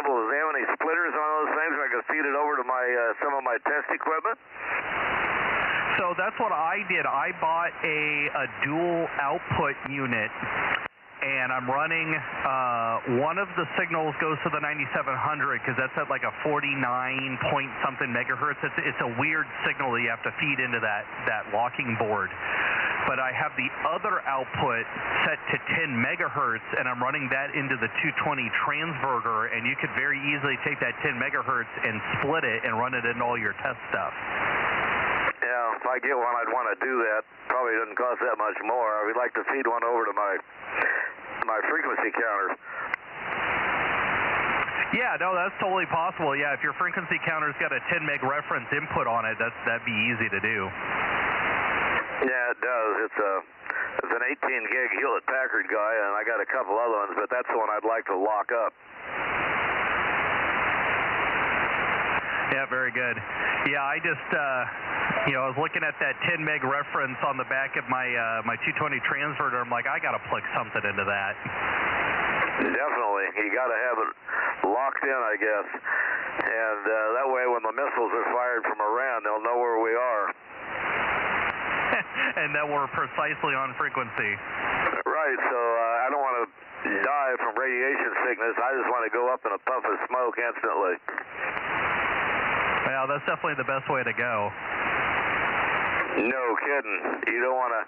possible? Does they have any splitters on those things where I can feed it over to my some of my test equipment? So that's what I did. I bought a dual output unit, and I'm running one of the signals goes to the 9700 because that's at like a 49 point something megahertz. It's a weird signal that you have to feed into that locking board. But I have the other output set to 10 megahertz, and I'm running that into the 220 transverter, and you could very easily take that 10 megahertz and split it and run it into all your test stuff. Yeah, if I get one, I'd want to do that. Probably doesn't cost that much more. I would like to feed one over to my frequency counter. Yeah, no, that's totally possible. Yeah, if your frequency counter's got a 10 meg reference input on it, that'd be easy to do. Yeah, it does. It's an 18 gig Hewlett Packard guy, and I got a couple other ones, but that's the one I'd like to lock up. Yeah, very good. Yeah, I just, I was looking at that 10 meg reference on the back of my 220 transverter. I'm like, I got to plug something into that. Definitely. You got to have it locked in, I guess. And that way when the missiles are fired from Iran, they'll know where we are. And that we're precisely on frequency. Right, so I don't want to die from radiation sickness. I just want to go up in a puff of smoke instantly. Well, that's definitely the best way to go. No kidding. You don't want to.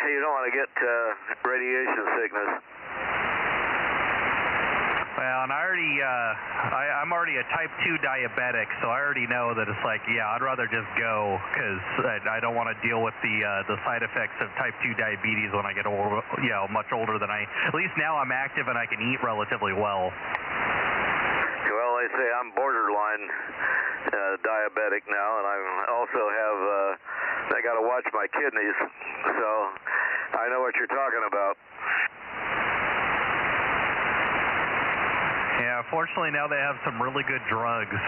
You don't want to get radiation sickness. Well, and I'm already a type 2 diabetic, so I already know that it's like, yeah, I'd rather just go because I don't want to deal with the side effects of type 2 diabetes when I get old, much older than at least now I'm active and I can eat relatively well. Well, they say I'm borderline diabetic now, and I also have, I got to watch my kidneys, so I know what you're talking about. Yeah, fortunately now they have some really good drugs. Man,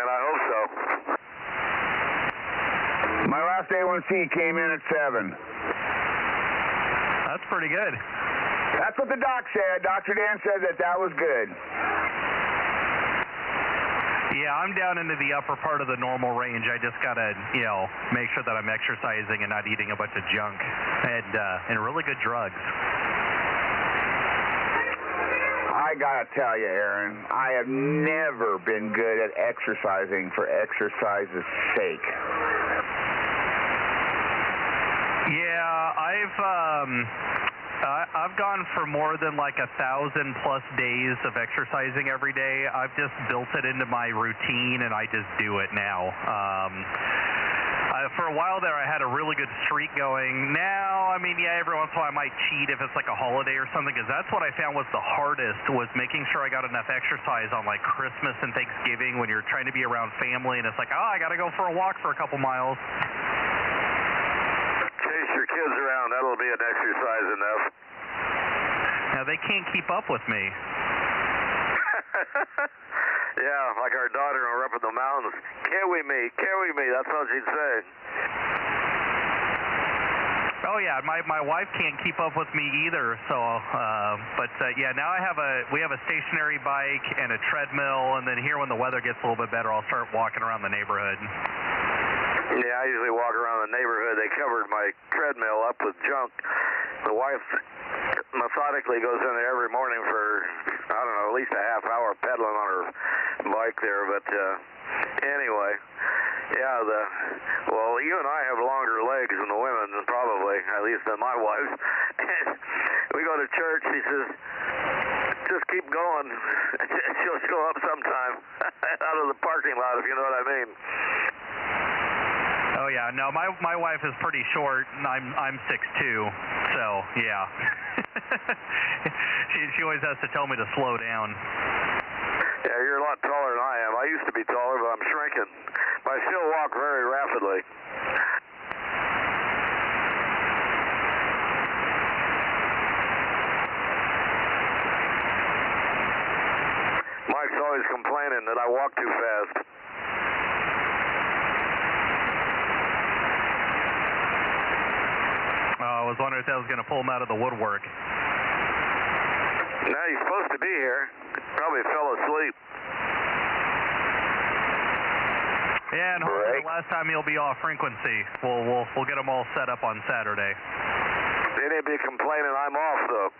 I hope so. My last A1C came in at 7. That's pretty good. That's what the doc said. Dr. Dan said that was good. Yeah, I'm down into the upper part of the normal range. I just got to, make sure that I'm exercising and not eating a bunch of junk and really good drugs. I gotta tell you, Aaron, I have never been good at exercising for exercise's sake. Yeah, I've gone for more than like 1,000+ days of exercising every day. I've just built it into my routine, and I just do it now. For a while there, I had a really good streak going. Now, every once in a while I might cheat if it's like a holiday or something, because that's what I found was the hardest, was making sure I got enough exercise on like Christmas and Thanksgiving when you're trying to be around family, and it's like, I got to go for a walk for a couple miles. Chase your kids around. That'll be an exercise enough. Now, they can't keep up with me. Yeah, like our daughter when we're up in the mountains. Carry me, that's what she'd say. Oh yeah, my wife can't keep up with me either. So, yeah, now we have a stationary bike and a treadmill, and then here when the weather gets a little bit better, I'll start walking around the neighborhood. Yeah, I usually walk around the neighborhood. They covered my treadmill up with junk. The wife methodically goes in there every morning for, I don't know, at least a half hour pedaling on her bike there. But anyway, yeah, well, you and I have longer legs than the women, probably, at least than my wife. We go to church, she says, just keep going. She'll show up sometime out of the parking lot, if you know what I mean. Oh yeah, no, my wife is pretty short, and I'm 6'2", so yeah. she always has to tell me to slow down. Yeah, you're a lot taller than I am. I used to be taller, but I'm shrinking. But I still walk very rapidly. Mike's always complaining that I walk too fast. I was wondering if that was going to pull him out of the woodwork. No, he's supposed to be here. Probably fell asleep. Yeah, and hopefully the last time he'll be off frequency. We'll get him all set up on Saturday. Then he'll be complaining I'm off, though.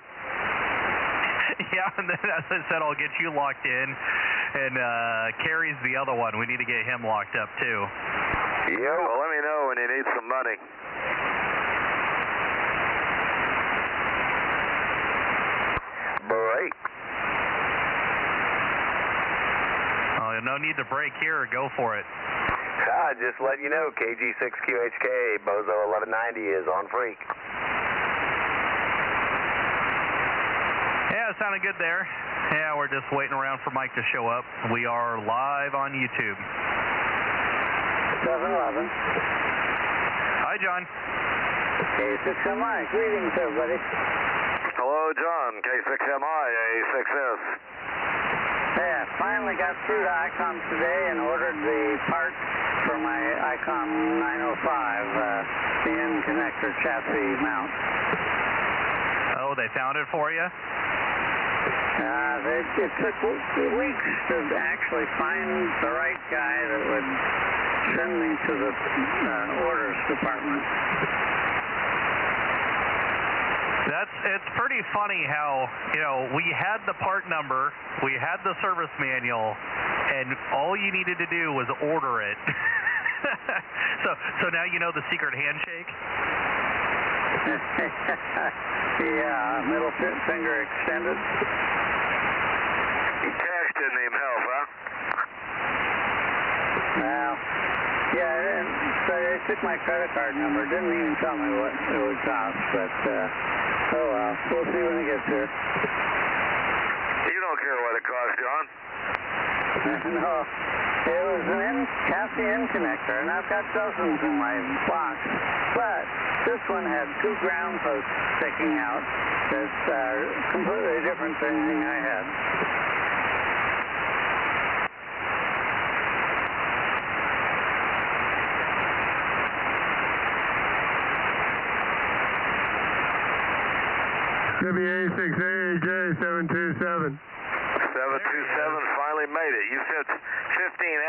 Yeah, and then as I said, I'll get you locked in, and Carrie's the other one. We need to get him locked up, too. Yeah, well, let me know when you need some money. Break. Oh, no need to break here. Go for it. Just letting you know, KG6QHK, Bozo 1190 is on freak. Yeah, it sounded good there. Yeah, we're just waiting around for Mike to show up. We are live on YouTube. 711. Hi, John. K6MI. Greetings, everybody. Hello, John, K6MI, A6S. Yeah, finally got through to ICOM today and ordered the part for my ICOM 905, the end connector chassis mount. Oh, they found it for you? It took weeks to actually find the right guy that would send me to the orders department. It's pretty funny how, we had the part number, we had the service manual, and all you needed to do was order it. So now you know the secret handshake? Yeah, middle finger extended. Cash didn't even help, huh? Well, yeah, so they took my credit card number. Didn't even tell me what it would cost, but oh well, we'll see when it gets here. You don't care what it costs, John. No, it was an chassis end connector, and I've got dozens in my box, but this one had 2 ground posts sticking out. That's completely different than anything I had. WA6AJ 727. 727 finally made it. You said 15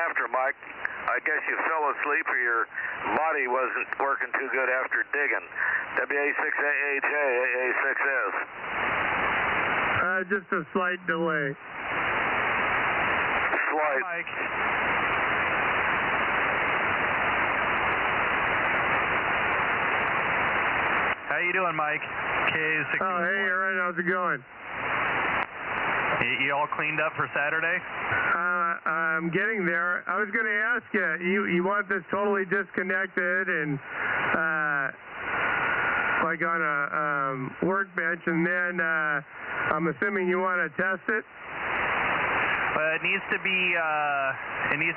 after, Mike. I guess you fell asleep or your body wasn't working too good after digging. WA6AJ, AA6S. Just a slight delay. Slight. Mike. How you doing, Mike? K6. Oh, hey, Aaron, how's it going? You all cleaned up for Saturday? I'm getting there. I was going to ask you want this totally disconnected and like on a workbench, and then I'm assuming you want to test it? It needs to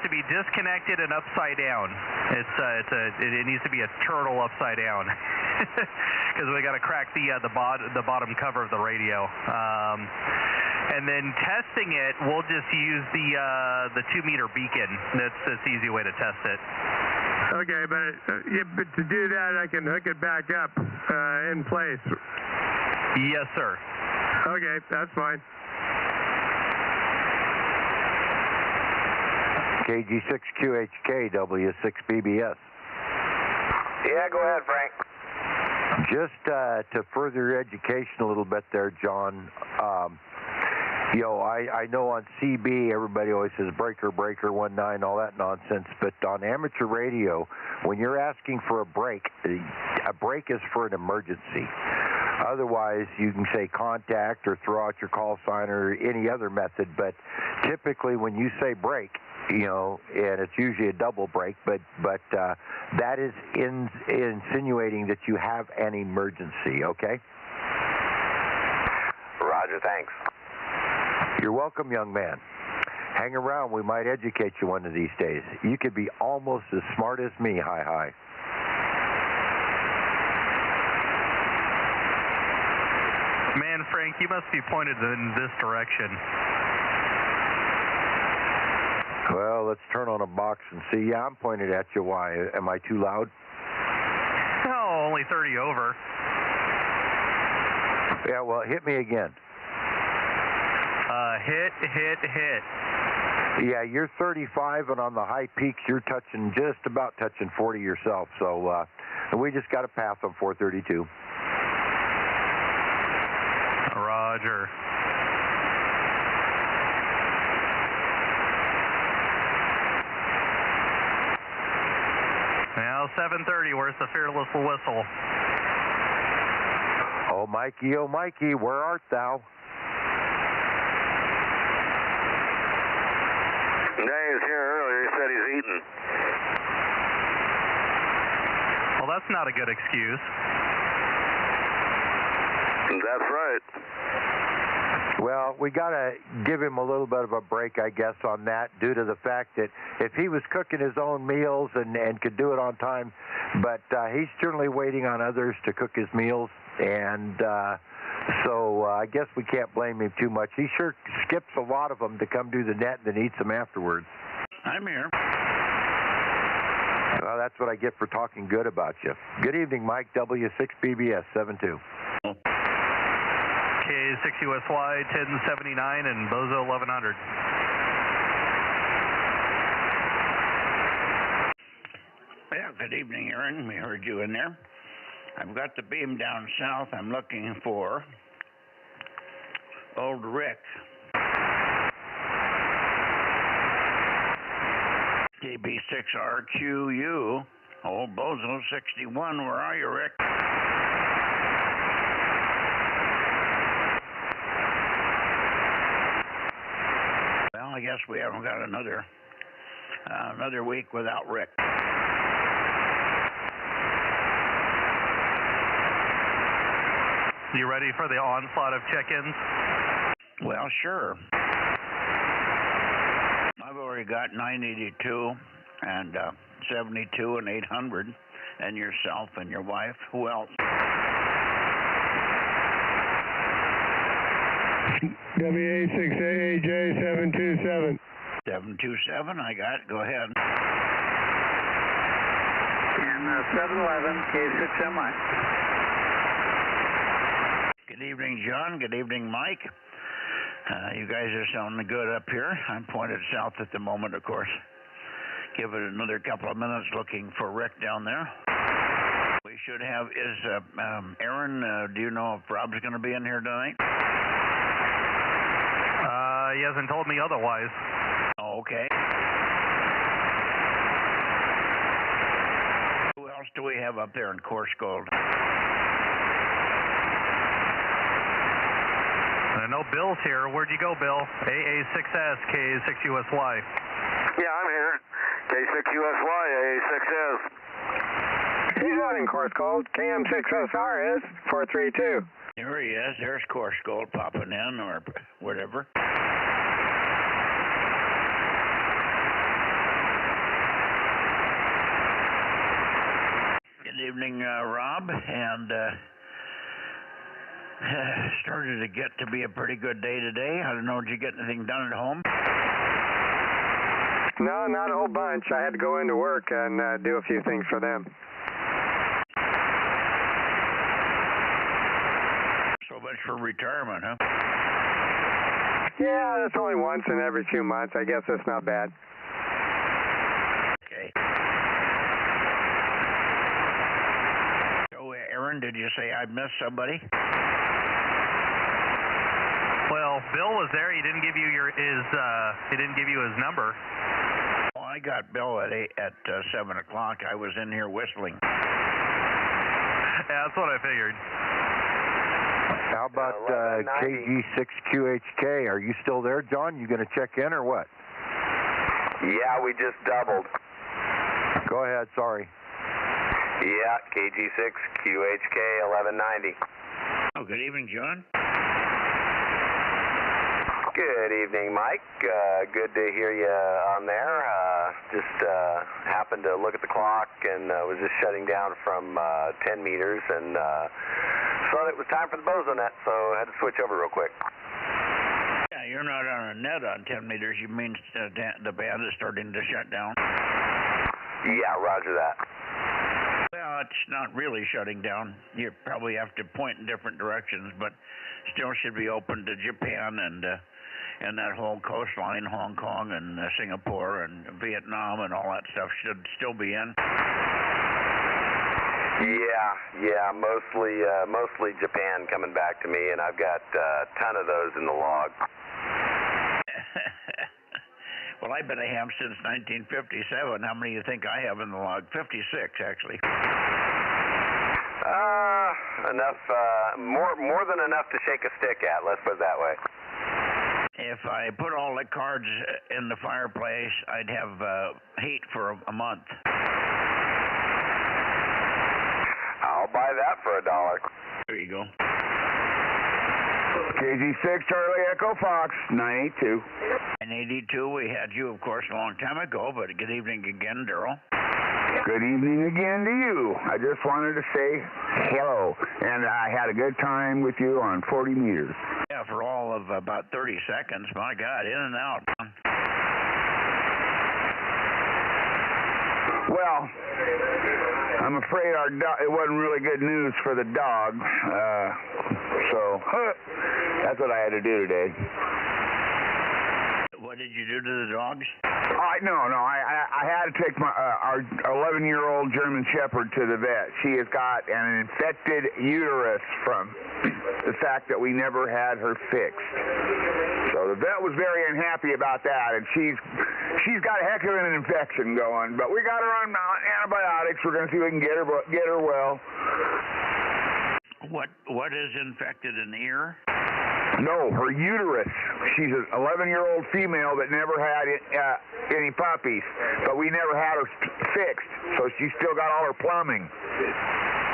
be disconnected and upside down. It needs to be a turtle upside down because we got to crack the bottom cover of the radio. And then testing it, we'll just use the 2-meter beacon. That's the easy way to test it. Okay, but to do that, I can hook it back up in place. Yes, sir. Okay, that's fine. KG6QHK, W6BBS. Yeah, go ahead, Frank. Just to further your education a little bit there, John, I know on CB everybody always says breaker, 19, all that nonsense, but on amateur radio, when you're asking for a break is for an emergency. Otherwise, you can say contact or throw out your call sign or any other method, but typically when you say break, and it's usually a double break, but that is insinuating that you have an emergency, okay? Roger, thanks. You're welcome, young man. Hang around. We might educate you one of these days. You could be almost as smart as me, hi. Man, Frank, you must be pointed in this direction. Well, let's turn on a box and see. Yeah, I'm pointed at you. Why? Am I too loud? No, only 30 over. Yeah, well, hit me again. hit. Yeah, you're 35, and on the high peaks, you're just about touching 40 yourself. So we just got a pass on 432. Roger. Now 7:30. Where's the fearless whistle? Oh, Mikey, where art thou? Yeah, he was here earlier. He said he's eating. Well, that's not a good excuse. That's right. Well, we got to give him a little bit of a break, I guess, on that, due to the fact that if he was cooking his own meals and could do it on time, but he's generally waiting on others to cook his meals, and so I guess we can't blame him too much. He sure skips a lot of them to come do the net and then eats them afterwards. I'm here. Well, that's what I get for talking good about you. Good evening, Mike, W6BBS 72. K6USY 1079 and Bozo 1100. Well, good evening, Aaron. We heard you in there. I've got the beam down south. I'm looking for old Rick. KB6RQU. Old Bozo 61. Where are you, Rick? Well, I guess we haven't got another week without Rick. You ready for the onslaught of check-ins? Well, sure. I've already got 982 and 72 and 800, and yourself and your wife. Who else? WA6AAJ 727. 727, I got it. Go ahead. And 711 K6MI. Good evening, John. Good evening, Mike. You guys are sounding good up here. I'm pointed south at the moment, of course. Give it another couple of minutes looking for Rick down there. We should have, Aaron, do you know if Rob's going to be in here tonight? He hasn't told me otherwise. Oh, okay. Who else do we have up there in Coarse Gold? I know Bill's here. Where'd you go, Bill? AA6S, K6USY. Yeah, I'm here. K6USY, AA6S. He's running course code. KM6SR is 432. There he is. There's Coarse Gold popping in, or whatever. Good evening, Rob, and started to get to be a pretty good day today. I don't know, did you get anything done at home? No, not a whole bunch. I had to go into work and do a few things for them. So much for retirement, huh? Yeah, that's only once in every few months. I guess that's not bad. Okay. So, Aaron, did you say I missed somebody? Well, Bill was there. He didn't give you his number. Well, I got Bill at 7 o'clock. I was in here whistling. Yeah, that's what I figured. How about KG6QHK? Are you still there, John? You going to check in or what? Yeah, we just doubled. Go ahead, sorry. Yeah, KG6QHK 1190. Oh, good evening, John. Good evening, Mike. Good to hear you on there. Just happened to look at the clock and was just shutting down from 10 meters and saw that it was time for the Bozo Net, so I had to switch over real quick. Yeah, you're not on a net on 10 meters. You mean the band is starting to shut down? Yeah, roger that. Well, it's not really shutting down. You probably have to point in different directions, but still should be open to Japan and and that whole coastline, Hong Kong and Singapore and Vietnam and all that stuff should still be in. Yeah, mostly Japan coming back to me, and I've got a ton of those in the log. Well, I've been a ham since 1957. How many do you think I have in the log? 56, actually. Enough, more than enough to shake a stick at, let's put it that way. If I put all the cards in the fireplace, I'd have heat for a month. I'll buy that for $1. There you go. KG6 Charlie Echo Fox 982. 982, we had you, of course, a long time ago, but good evening again, Daryl. Good evening again to you. I just wanted to say hello, and I had a good time with you on 40 meters. Yeah, for all of about 30 seconds. My God, in and out. Well, I'm afraid it wasn't really good news for the dog, so that's what I had to do today. What did you do to the dogs? No. I had to take our 11-year-old German Shepherd to the vet. She has got an infected uterus from the fact that we never had her fixed. So the vet was very unhappy about that, and she's got a heck of an infection going. But we got her on antibiotics. We're going to see if we can get her well. What is infected in the ear? No, her uterus. She's an 11-year-old female that never had any puppies, but we never had her fixed, so she's still got all her plumbing.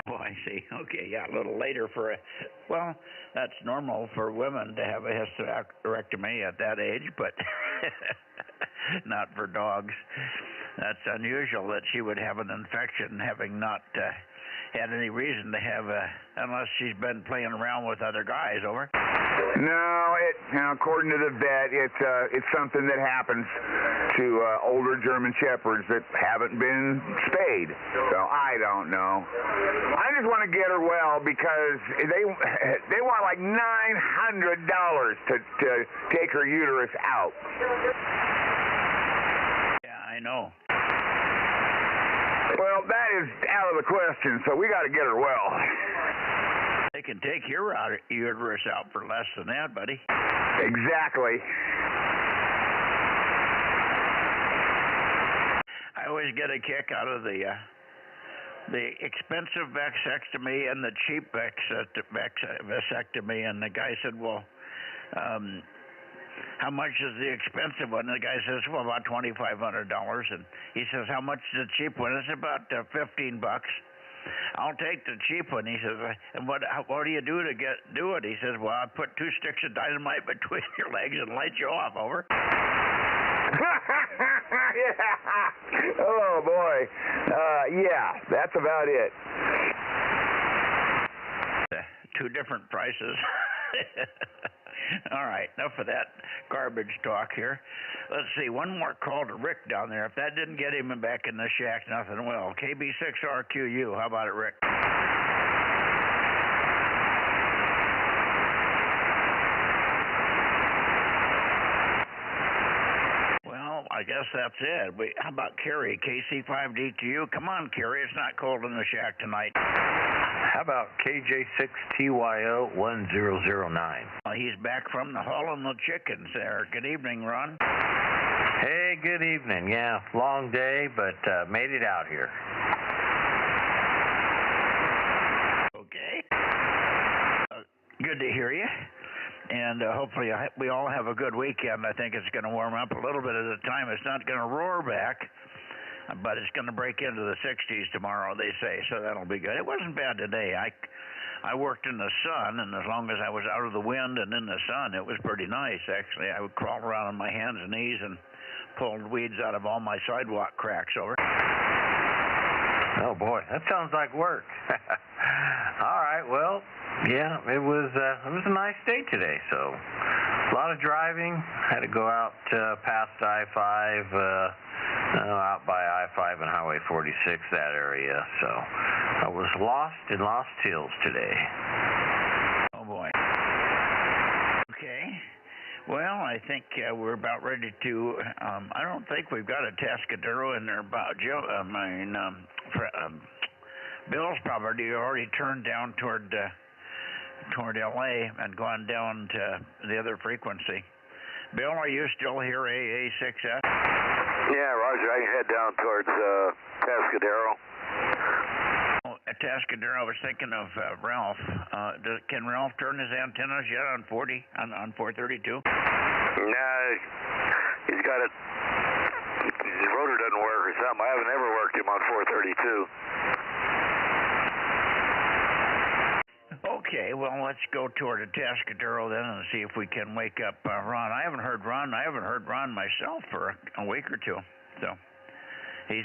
Oh, I see. Okay, yeah, a little later well, that's normal for women to have a hysterectomy at that age, but not for dogs. That's unusual that she would have an infection, having not had any reason to have unless she's been playing around with other guys, over? No, according to the vet, it's something that happens to older German Shepherds that haven't been spayed. So I don't know. I just want to get her well because they want like $900 to take her uterus out. Yeah, I know. Well, that is out of the question, so we got to get her well. They can take your uterus out for less than that, buddy. Exactly. I always get a kick out of the expensive vasectomy and the cheap vasectomy, and the guy said, well, how much is the expensive one? And the guy says, well, about $2,500. And he says, how much is the cheap one? It's about $15. I'll take the cheap one. He says, and what do you do to do it? He says, well, I put 2 sticks of dynamite between your legs and light you off, over. Yeah. Oh, boy. Yeah, that's about it. 2 different prices. All right, enough of that garbage talk here. Let's see, one more call to Rick down there. If that didn't get him back in the shack, nothing will. KB6RQU, how about it, Rick? Well, I guess that's it. How about Kerry, KC5DTU? Come on, Kerry, it's not cold in the shack tonight. How about KJ6TYO1009? He's back from the hauling the chickens there. Good evening, Ron. Hey, good evening. Yeah, long day, but made it out here. Okay. Good to hear you. And hopefully we all have a good weekend. I think it's going to warm up a little bit at a time. It's not going to roar back, but it's going to break into the 60s tomorrow, they say, so that'll be good. It wasn't bad today. I worked in the sun, and as long as I was out of the wind and in the sun, it was pretty nice, actually. I would crawl around on my hands and knees and pull weeds out of all my sidewalk cracks, over. Oh, boy, that sounds like work. All right, well, yeah, it was a nice day today, so a lot of driving. Had to go out past I-5, out by I-5 and Highway 46, that area. So I was lost in Lost Hills today. Oh, boy. Okay. Well, I think we're about ready to. I don't think we've got a Tascadero in there about Joe. Bill's probably already turned down toward LA and gone down to the other frequency. Bill, are you still here, AA6S? Yeah, Roger. I can head down towards Tascadero. Tascadero, I was thinking of Ralph. Can Ralph turn his antennas yet on 40, on 432? Nah, he's got it. His rotor doesn't work or something. I haven't ever worked him on 432. Okay, well, let's go toward a Tascadero then and see if we can wake up Ron. I haven't heard Ron myself for a week or two. So he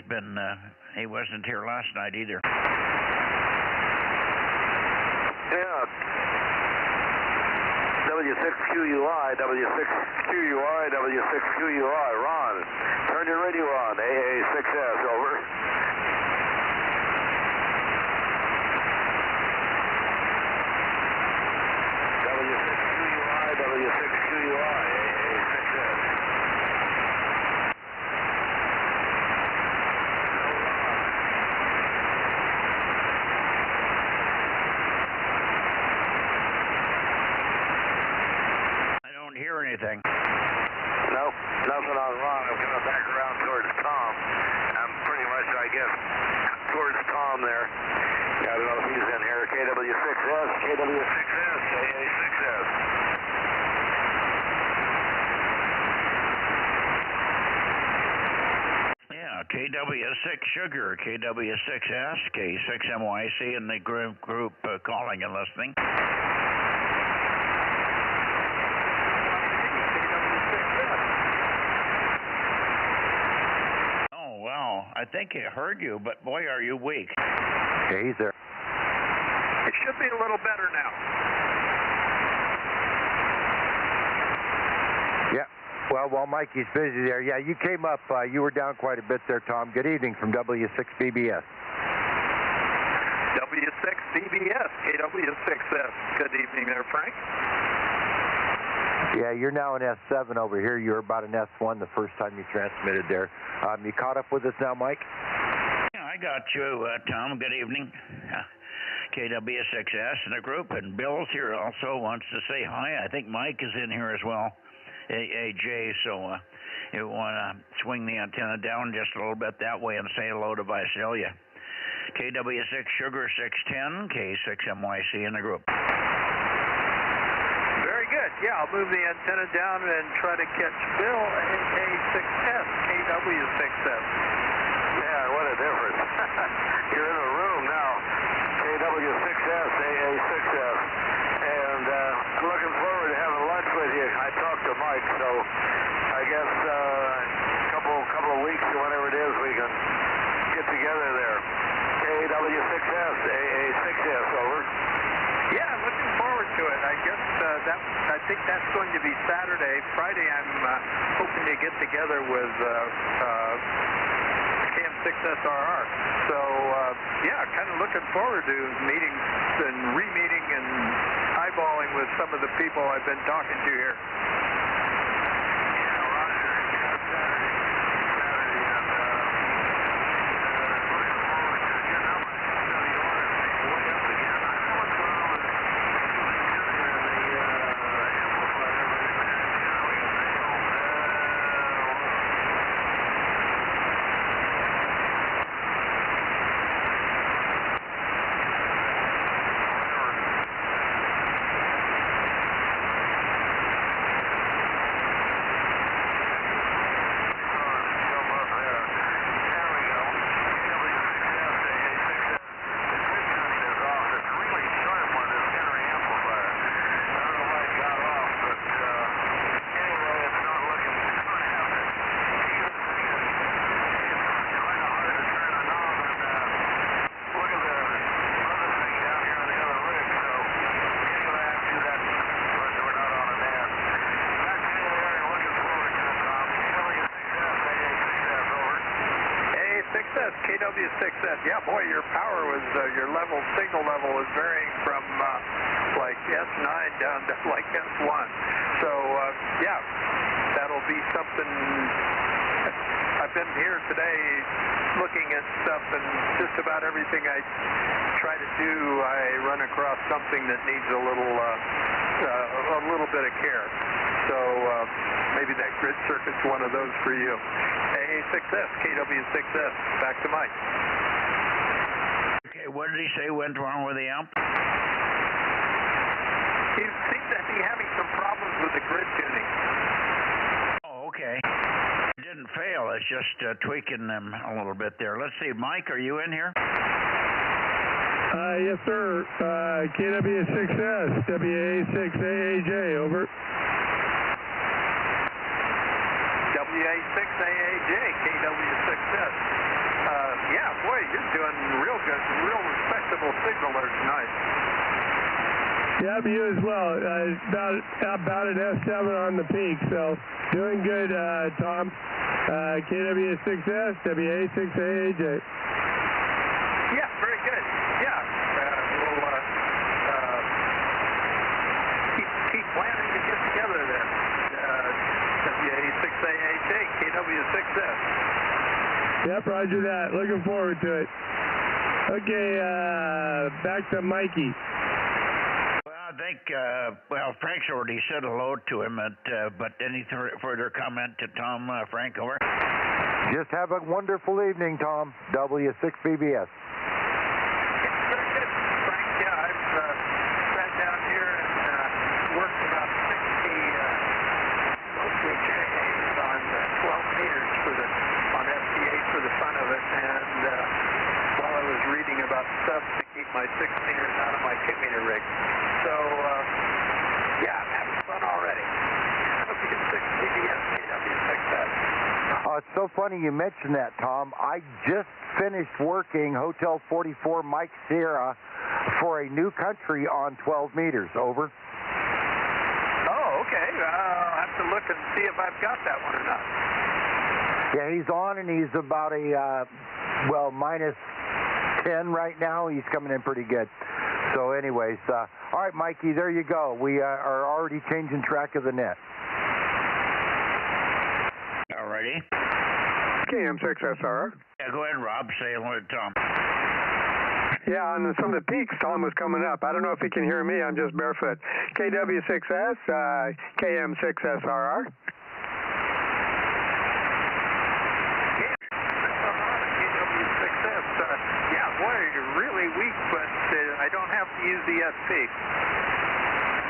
wasn't here last night either. Yeah. W6QUI, W6QUI, W6QUI. Ron, turn your radio on. AA6S, over. W6QUI, W6QUI, AA6S. Hear anything? Nope, nothing on Ron. I'm coming back around towards Tom. I'm pretty much, I guess, towards Tom there. I don't know if he's in here. KW6S, KW6S, AA6S. Yeah, KW6 Sugar, KW6S, K6MYC, and the group calling and listening. I think I heard you, but boy, are you weak. Okay, he's there. It should be a little better now. Yeah. Well, while Mikey's busy there, yeah, you came up. You were down quite a bit there, Tom. Good evening from W6BBS. W6BBS, KW6S. Good evening there, Frank. Yeah, you're now in S7 over here. You were about an S1 the first time you transmitted there. You caught up with us now, Mike? Yeah, I got you, Tom. Good evening. KW6S in the group, and Bill's here also, wants to say hi. I think Mike is in here as well, AJ, so you want to swing the antenna down just a little bit that way and say hello to Visalia. KW6 Sugar 610, K6MYC in the group. Very good. Yeah, I'll move the antenna down and try to catch Bill, AA6S, KW6S. Yeah, what a difference. You're in a room now. KW6S, AA6S. And I'm looking forward to having lunch with you. I talked to Mike, so I guess a couple of weeks or whatever it is, we can get together there. KW6S, AA6S, over. Yeah, looking forward to it. I guess I think that's going to be Saturday. Friday, I'm hoping to get together with KM6SRR. So, yeah, kind of looking forward to meeting and re-meeting and eyeballing with some of the people I've been talking to here. KW6S. Yeah, boy, your power was, your signal level was varying from like S9 down to like S1. So, yeah, here today looking at stuff, and just about everything I try to do, I run across something that needs a little bit of care. So maybe that grid circuit's one of those for you. AA6S, KW6S. Back to Mike. Okay, what did he say went wrong with the amp? He seems to be having some problems with the grid tuning. Oh, okay. It didn't fail. It's just tweaking them a little bit there. Let's see. Mike, are you in here? Yes, sir. KW6S, WA6AAJ, over. WA6AAJ, KW6S. Yeah, boy, you're doing real good, real respectable signal there tonight. Yep, you as well. About an S7 on the peak, so doing good, Tom. KW6S, WA6AAJ. Yeah, very good. Yeah, we'll keep planning to get together there. WA6AAJ, KW6S. Yep, roger that. Looking forward to it. Okay, back to Mikey. Well, I think, Frank's already said hello to him, but any further comment to Tom, Frank, over? Just have a wonderful evening, Tom. W6BBS. Very good, Frank. Yeah, I've sat down here and worked about 60 mostly JAs on 12 meters on SDA for the fun of it, and while I was reading about subs to keep my 6 meters out of my 2 meter rig. So, yeah, I'm having fun already. W6BBS, KW6S. It's so funny you mentioned that, Tom. I just finished working Hotel 44 Mike Sierra for a new country on 12 meters. Over. Oh, okay. I'll have to look and see if I've got that one or not. Yeah, he's on, and he's about a, minus 10 right now. He's coming in pretty good. So anyways, all right, Mikey, there you go. We are already changing track of the net. Alrighty. KM6SR. Yeah, go ahead, Rob. Say hello to Tom. Yeah, on some of the peaks, Tom was coming up. I don't know if he can hear me. I'm just barefoot. KW6S, KM6SRR. KW6S. Yeah, boy, you're really weak, but I don't have to use the SP.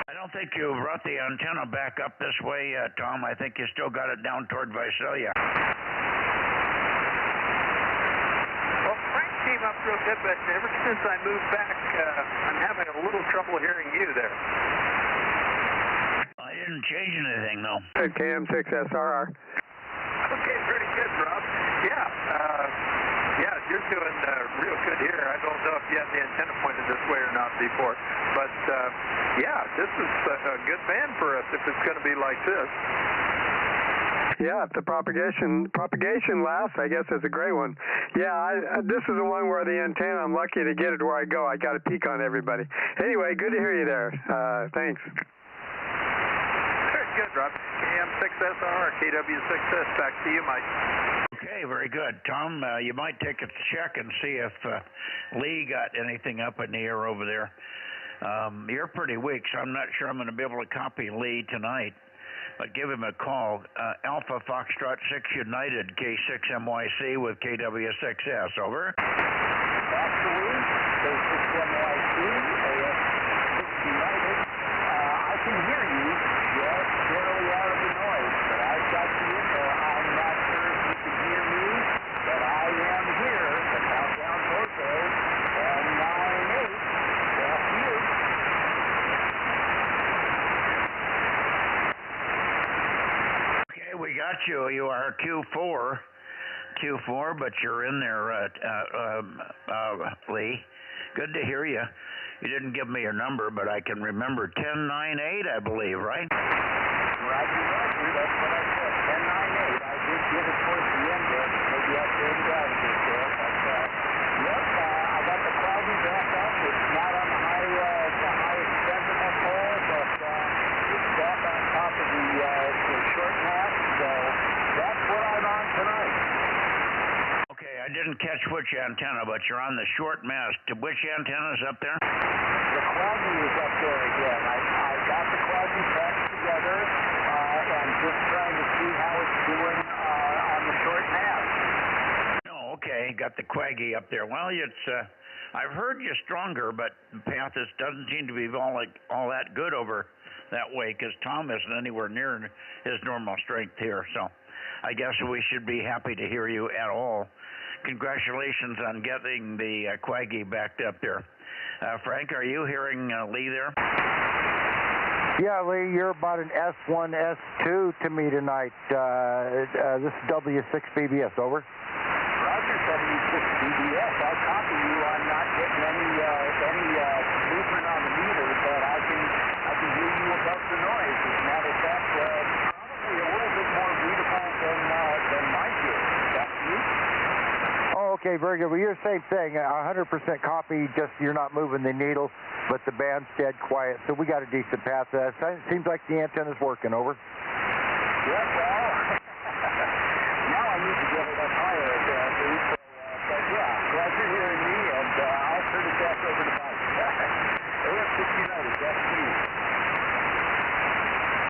I don't think you brought the antenna back up this way, Tom. I think you still got it down toward Visalia. Well, Frank came up real good, but ever since I moved back, I'm having a little trouble hearing you there. I didn't change anything, though. KM6SRR. Okay, pretty good, Rob. Yeah, you're doing real good here. I don't know if you had the antenna pointed this way or not before, but yeah, this is a good band for us if it's going to be like this. Yeah, if the propagation lasts, I guess it's a great one. Yeah, this is the one where the antenna, I'm lucky to get it where I go. I got to peek on everybody. Anyway, good to hear you there. Thanks. Very good, Rob. KM6SR, KW6S. Back to you, Mike. Okay, very good. Tom, you might take a check and see if Lee got anything up in the air over there. You're pretty weak, so I'm not sure I'm going to be able to copy Lee tonight. But give him a call. Alpha Foxtrot 6 United, K6MYC with KW6S. Over. Absolutely. K6MYC, AS6 United. I can hear you. Yes, barely out of the noise, but I've got you in there. I'm not sure if you can hear me, but I am here. The countdown Bozo, 10, 9, 8. That's you. Okay, we got you. You are Q4, but you're in there, Lee. Good to hear you. You didn't give me your number, but I can remember 1098, I believe, right? Roger, that's what I said. 1098. I did get it towards the end there, but maybe I faded out a bit there. But, yep, I got the cloudy back up. It's not on the highest sentinel pole, but it's back on top of the short mast, so that's what I'm on tonight. switch antenna, but you're on the short mast. Which antenna's up there? The Quaggy is up there again. I got the Quaggy patched together and just trying to see how it's doing on the short mast. Oh, okay. Got the Quaggy up there. Well, it's I've heard you're stronger, but the path doesn't seem to be all that good over that way because Tom isn't anywhere near his normal strength here. So I guess we should be happy to hear you at all. Congratulations on getting the Quaggy backed up there. Frank, are you hearing Lee there? Yeah, Lee, you're about an S1, S2 to me tonight. This is W6BBS, over. Roger, W6BBS. I'll copy you on not getting any movement on the meter, but I can hear you above the noise. As a matter of fact, probably a little bit more readable than my ear. Back to you. Oh, okay, very good. Well, you're the same thing. 100% copy, just you're not moving the needle, but the band's dead quiet, so we got a decent path. Seems like the antenna's working, over. Yeah, well, now I need to get it up higher, apparently. But yeah, glad you're hearing me, and I'll turn it back over to Mike. AF6 United, that's you.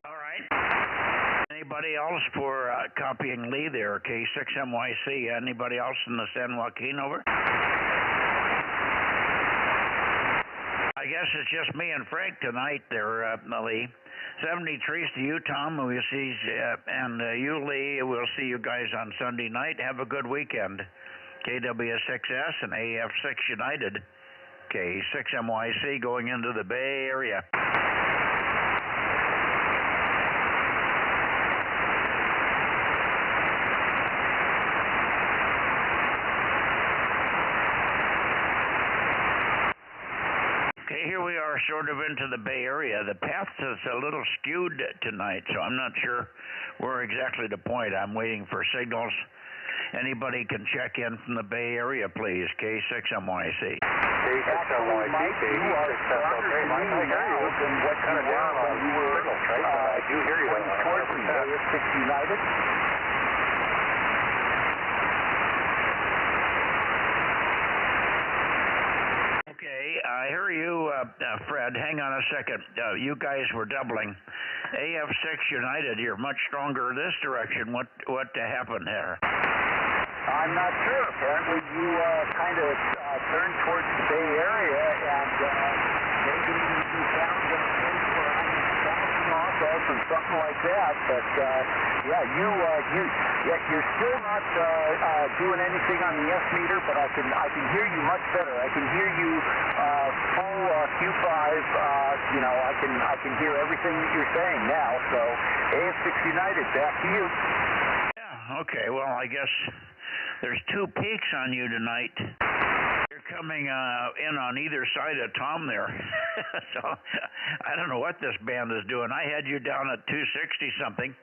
All right. Anybody else for copying Lee there? K6MYC. Anybody else in the San Joaquin, over? I guess it's just me and Frank tonight there, Lee. 73s to you, Tom. We'll see, and you, Lee. We'll see you guys on Sunday night. Have a good weekend. KW6S and AF6 United. K6MYC going into the Bay Area. Here we are sort of into the Bay Area. The path is a little skewed tonight, so I'm not sure where exactly to point. I'm waiting for signals. Anybody can check in from the Bay Area, please. K6MYC. K6MYC, okay. Mike, I hear you. What kind of down on signal trace? I do hear you. Towards the AF6 United. I hear you, Fred. Hang on a second. You guys were doubling. AF6 United, you're much stronger this direction. What happened there? I'm not sure. Apparently you kind of turned towards the Bay Area and maybe you found a place where I'm bouncing off of or something like that. But yeah, you're still not doing anything on the S meter, but I can hear you much better. I can hear you full Q5. I can hear everything that you're saying now. So AF6 United, back to you. Yeah. Okay. Well, I guess there's two peaks on you tonight. You're coming in on either side of Tom there. So I don't know what this band is doing. I had you down at 260 something.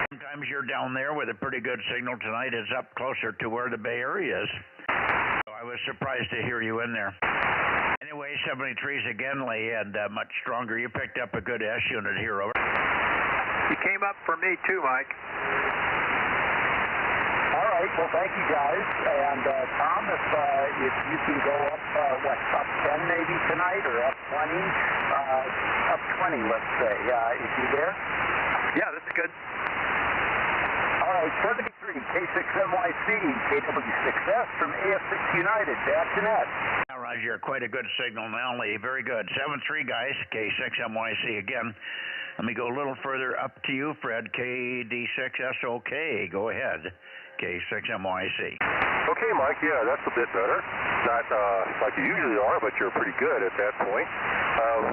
Sometimes you're down there with a pretty good signal. Tonight it's up closer to where the Bay Area is. So I was surprised to hear you in there. Anyway, 73's again, Lee, and much stronger. You picked up a good S unit here, over. You came up for me too, Mike. All right, well, thank you guys. And Tom, if you can go up, up 10 maybe tonight, or up 20? Up 20, let's say. Is you there? Yeah, this is good. All right, 73, K6MYC, KW6S from AF6 United, back to net. Roger, quite a good signal now, Lee. Very good. 73, guys, K6MYC again. Let me go a little further up to you, Fred. KD6SOK, go ahead. K6MYC. Okay, Mike, yeah, that's a bit better. Not like you usually are, but you're pretty good at that point.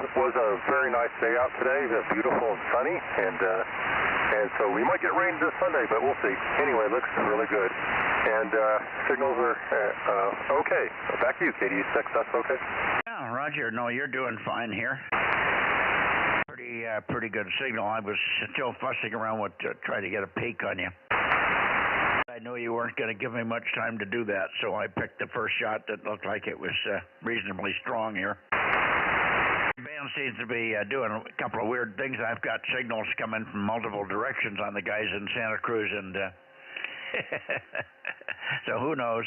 It was a very nice day out today. It's beautiful and sunny, and so we might get rain this Sunday, but we'll see. Anyway, it looks really good. And signals are okay. Back to you, KD6, okay? Yeah, Roger. No, you're doing fine here. Pretty good signal. I was still fussing around with trying to get a peak on you. I knew you weren't going to give me much time to do that, so I picked the first shot that looked like it was reasonably strong here. The band seems to be doing a couple of weird things. I've got signals coming from multiple directions on the guys in Santa Cruz, and so who knows?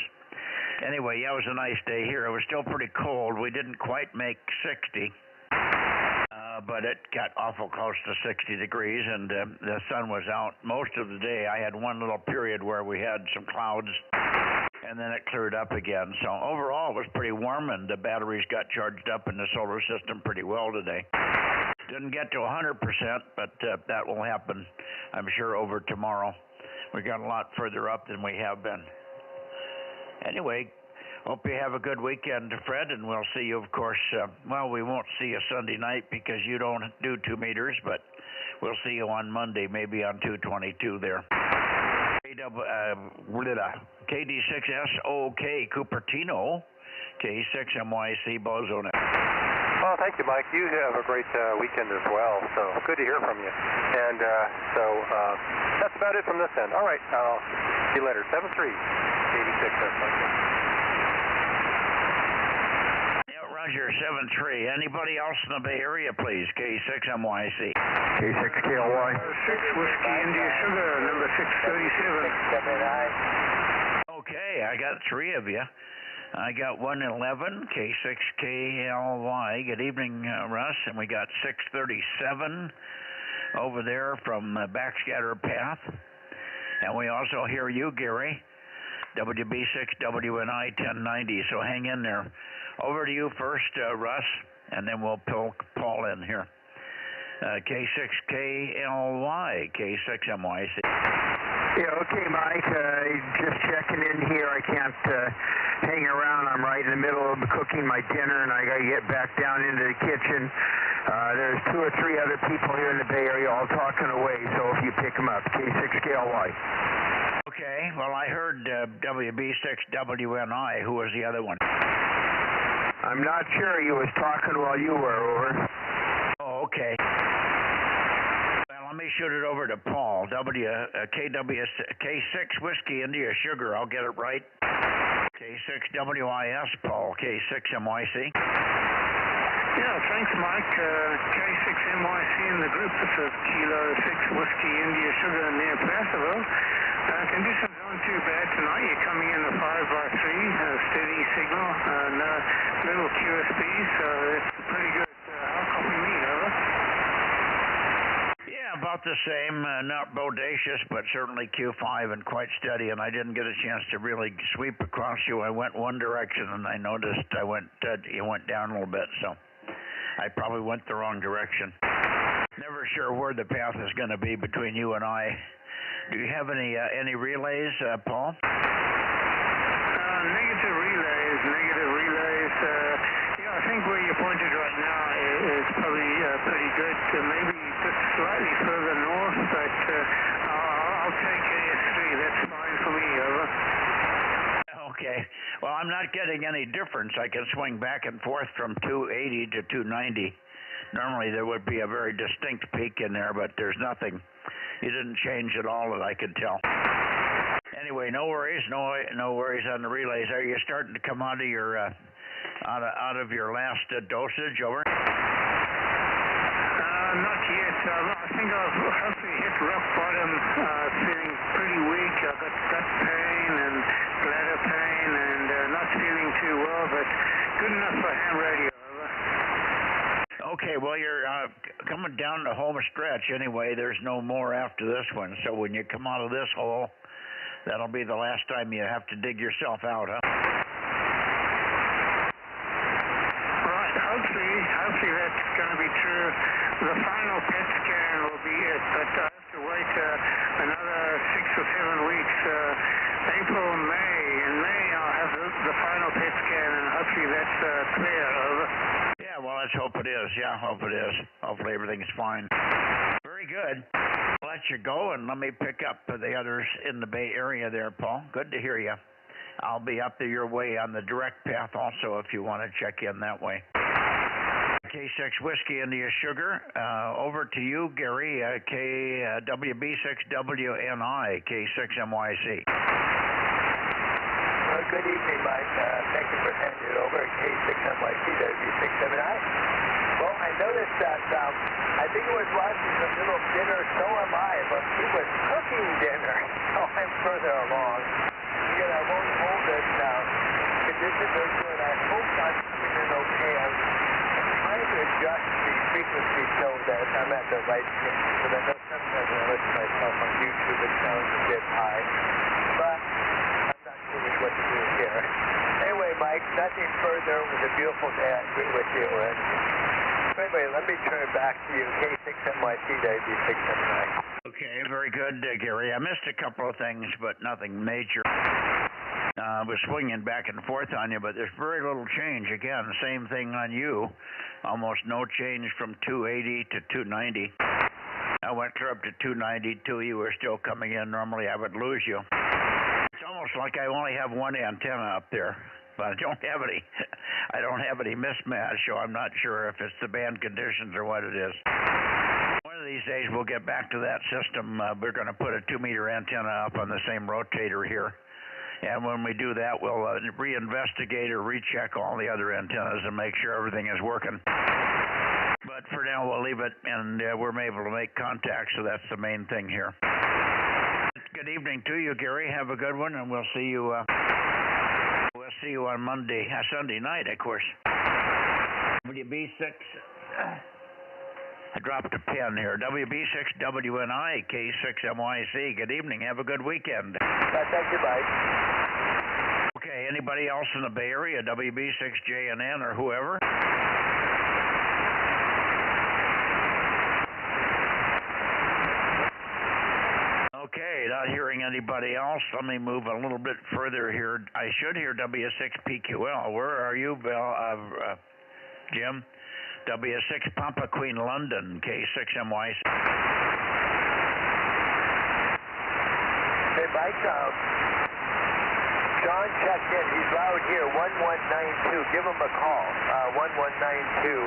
Anyway, yeah, it was a nice day here. It was still pretty cold. We didn't quite make 60. But it got awful close to 60 degrees, and the sun was out most of the day. I had one little period where we had some clouds, and then it cleared up again. So overall, it was pretty warm, and the batteries got charged up in the solar system pretty well today. Didn't get to 100%, but that will happen, I'm sure, over tomorrow. We got a lot further up than we have been. Anyway, hope you have a good weekend, Fred, and we'll see you, of course. Well, we won't see you Sunday night because you don't do 2 meters, but we'll see you on Monday, maybe on 222 there. KD6SOK Cupertino, K6MYC Bozo Net. Well, thank you, Mike. You have a great weekend as well, so good to hear from you. And that's about it from this end. All right, I'll see you later. 73, 86. Roger, 73. Anybody else in the Bay Area, please? K6MYC. K6KLY. 6 Whiskey India Sugar, number 637. Okay, I got 3 of you. I got 111, K6KLY. Good evening, Russ. And we got 637 over there from Backscatter Path. And we also hear you, Gary, WB6WNI 1090. So hang in there. Over to you first, Russ, and then we'll pull Paul in here. K6KLY, K6MYC. Yeah, okay, Mike. Just checking in here. I can't hang around. I'm right in the middle of cooking my dinner, and I got to get back down into the kitchen. There's 2 or 3 other people here in the Bay Area all talking away, so if you pick them up, K6KLY. Okay, well, I heard WB6WNI. Who was the other one? I'm not sure. You was talking while you were over. Oh, okay. Well, let me shoot it over to Paul. K6 Whiskey India Sugar. I'll get it right. K6WIS, Paul. K6MYC. Yeah, thanks, Mike. K6MYC in the group. This is Kilo 6 Whiskey India Sugar near Placerville. Conditions aren't too bad tonight. You're coming in the 5x3, steady signal, no little QSB, so it's pretty good. How copy me, over? Yeah, about the same. Not bodacious, but certainly Q5 and quite steady. And I didn't get a chance to really sweep across you. I went one direction, and I noticed you went down a little bit, so I probably went the wrong direction. Never sure where the path is going to be between you and I. Do you have any relays, Paul? Negative relays. Yeah, I think where you're pointed right now is probably pretty good. Maybe just slightly further north, but I'll take AS3. That's fine for me, over. Okay. Well, I'm not getting any difference. I can swing back and forth from 280 to 290. Normally there would be a very distinct peak in there, but there's nothing. You didn't change at all that I could tell. Anyway, no worries, no worries on the relays. Are you starting to come out of your out of your last dosage, over? Not yet. I think I've hopefully hit rock bottom. Feeling pretty weak. I've got gut pain and bladder pain, and not feeling too well, but good enough for ham radio. Okay, well, you're coming down the home stretch anyway. There's no more after this one. So when you come out of this hole, that'll be the last time you have to dig yourself out, huh? Right, hopefully that's going to be true. The final PET scan will be it, but I have to wait another 6 or 7 weeks. April, May. In May, I'll have the final PET scan, and hopefully that's clear, over. Yeah, well, let's hope it is. Yeah, hope it is. Hopefully everything's fine. Very good. I'll let you go, and let me pick up the others in the Bay Area there, Paul. Good to hear you. I'll be up your way on the direct path also if you want to check in that way. K6 Whiskey India Sugar. Over to you, Gary, WB6WNI, K6MYC. Good evening, Mike. Thank you for sending it over at K6MYC, WB6WNI. Well, I noticed that I think it was watching a little dinner, so am I, but he was cooking dinner, so I'm further along. Again, I won't hold it This is very good. I hope I'm coming in okay. I'm trying to adjust the frequency so that I'm at the right pitch. But I know sometimes when I listen to myself on YouTube, it sounds a bit high. But I'm not sure what to do here. Anyway, Mike, nothing further. It was a beautiful day. I agree with you. Anyway, let me turn back to you. K6MYC WB679. Okay, very good, Gary. I missed a couple of things, but nothing major. I was swinging back and forth on you, but there's very little change. Again, same thing on you. Almost no change from 280 to 290. I went clear up to 292. You were still coming in. Normally, I would lose you. It's almost like I only have one antenna up there, but I don't have any. I don't have any mismatch, so I'm not sure if it's the band conditions or what it is. One of these days, we'll get back to that system. We're going to put a 2-meter antenna up on the same rotator here. And when we do that, we'll reinvestigate or recheck all the other antennas and make sure everything is working. But for now, we'll leave it, and we're able to make contact, so that's the main thing here. Good evening to you, Gary. Have a good one, and we'll see you. We'll see you on Monday, Sunday night, of course. WB6. I dropped a pen here. WB6WNI, K6MYC. Good evening. Have a good weekend. Thank you, Mike. Okay, anybody else in the Bay Area, WB6JNN or whoever? Okay, not hearing anybody else. Let me move a little bit further here. I should hear W6PQL. Where are you, Bill? Jim? W6 Papa Queen London, K6MYC. Hey, Mike, John checked in. He's loud here, 1192. Give him a call, 1192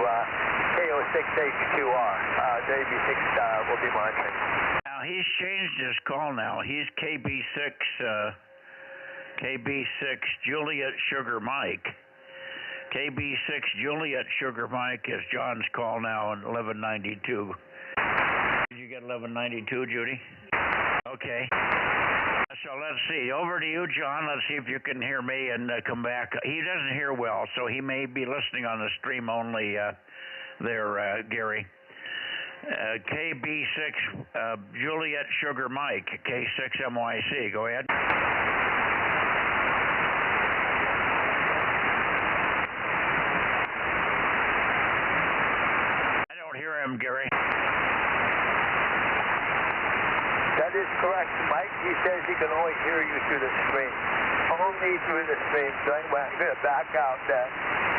K06H2R. WB6 will be monitoring. Now, he's changed his call now. He's KB6 Juliet Sugar Mike. KB6 Juliet Sugar Mike is John's call now at 1192. Did you get 1192, Judy? Okay. So let's see. Over to you, John. Let's see if you can hear me and come back. He doesn't hear well, so he may be listening on the stream only there, Gary. KB6 Juliet Sugar Mike, K6MYC. Go ahead. Gary. That is correct, Mike. He says he can only hear you through the stream. Only through the stream. So I'm going to back out that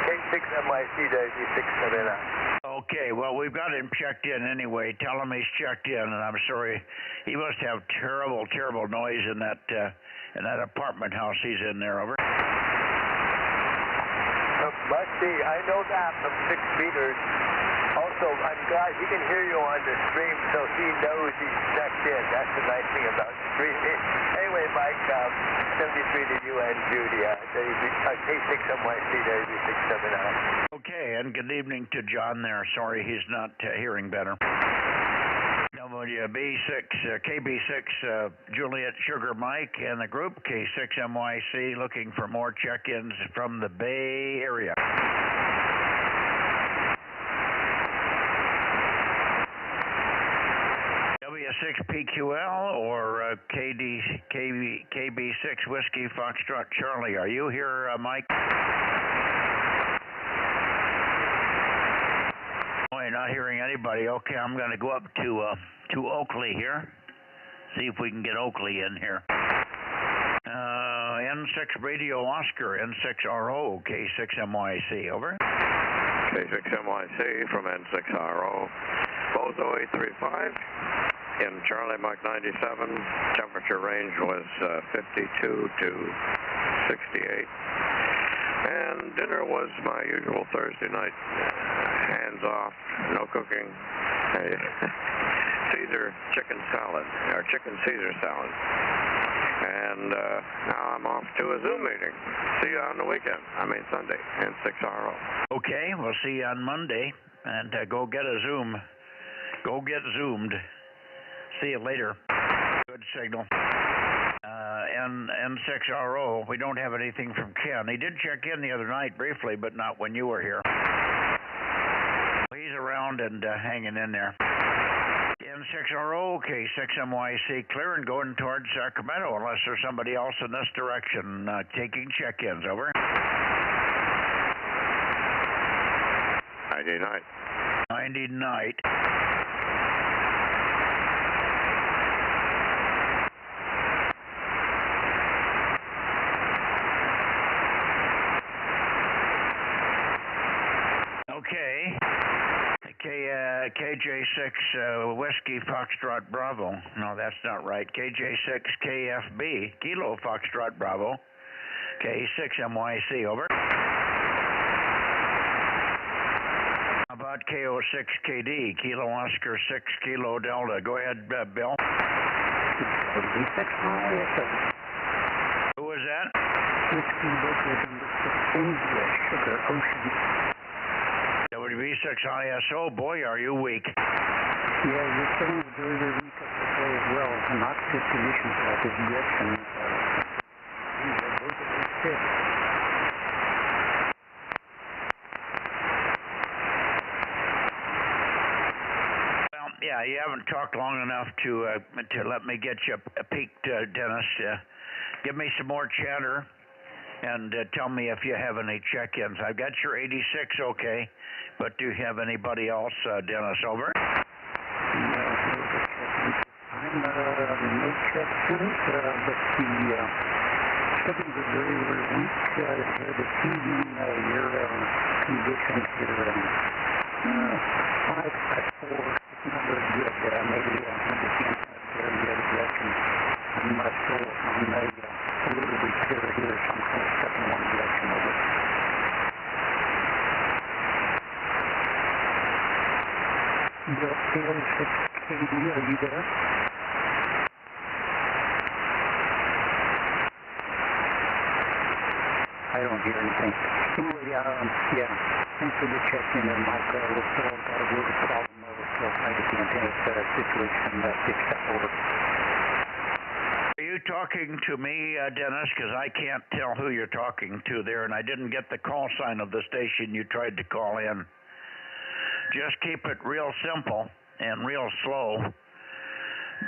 K6MYC WB679. Okay, well, we've got him checked in anyway. Tell him he's checked in, and I'm sorry. He must have terrible, terrible noise in that apartment house he's in there. Over. Must be. I know that from 6 meters. Also, I'm glad he can hear you on the stream, so he knows he's checked in. That's the nice thing about streaming. Anyway, Mike, 73 to you and Judy, K6MYC WB679. Okay, and good evening to John there. Sorry he's not hearing better. KB6 Juliet Sugar Mike and the group K6MYC looking for more check-ins from the Bay Area. W6PQL or KB6 Whiskey Foxtrot Charlie. Are you here, Mike? Boy, not hearing anybody. Okay, I'm going to go up to Oakley here. See if we can get Oakley in here. N6 Radio Oscar, N6RO, K6MYC. Over. K6MYC from N6RO. Bozo 835. In Charlie Mike 97, temperature range was 52 to 68. And dinner was my usual Thursday night. Hands off, no cooking. Caesar chicken salad, or chicken Caesar salad. And now I'm off to a Zoom meeting. See you on the weekend. Sunday, N6RO. Okay, we'll see you on Monday. And go get a Zoom. Go get Zoomed. See you later. Good signal. N6RO. We don't have anything from Ken. He did check in the other night briefly, but not when you were here. He's around and hanging in there. N6RO, K6MYC, clear and going towards Sacramento, unless there's somebody else in this direction taking check-ins. Over. 90 night. 90 night. Okay. KJ6 Whiskey Foxtrot Bravo. No, that's not right. KJ6 KFB Kilo Foxtrot Bravo. K6MYC. Over. How about KO6KD Kilo Oscar 6 Kilo Delta? Go ahead, Bill. Who was that? WB6ISO, boy, are you weak. Yeah, you're saying very, very weak up there as well. Not good conditions like this direction. Well, yeah, you haven't talked long enough to let me get you a peek, Dennis. Give me some more chatter. And tell me if you have any check-ins. I've got your 86 okay, but do you have anybody else, Dennis? Over. No check-ins, but the shipping is very, very weak. The TV, your conditions here, 554, not very good. Maybe understand very good direction. You must go on a little repair here, some kind of step in one direction over. Bill, KO6KD, are you there? I don't hear anything. Anyway, yeah, thanks for the check-in there, Mike. We'll solve a little problem. We'll try to get the situation fixed up over. Are you talking to me, Dennis? Because I can't tell who you're talking to there, and I didn't get the call sign of the station you tried to call in. Just keep it real simple and real slow.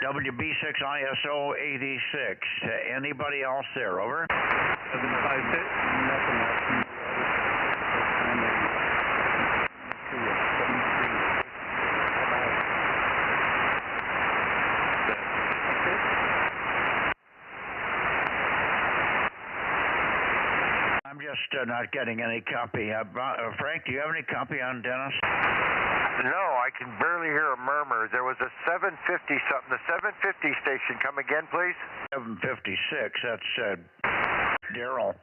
WB6ISO 86. Anybody else there? Over. 756. Nothing else. I'm just not getting any copy. Frank, do you have any copy on Dennis? No, I can barely hear a murmur. There was a 750 something. The 750 station, come again, please? 756. That's Darren.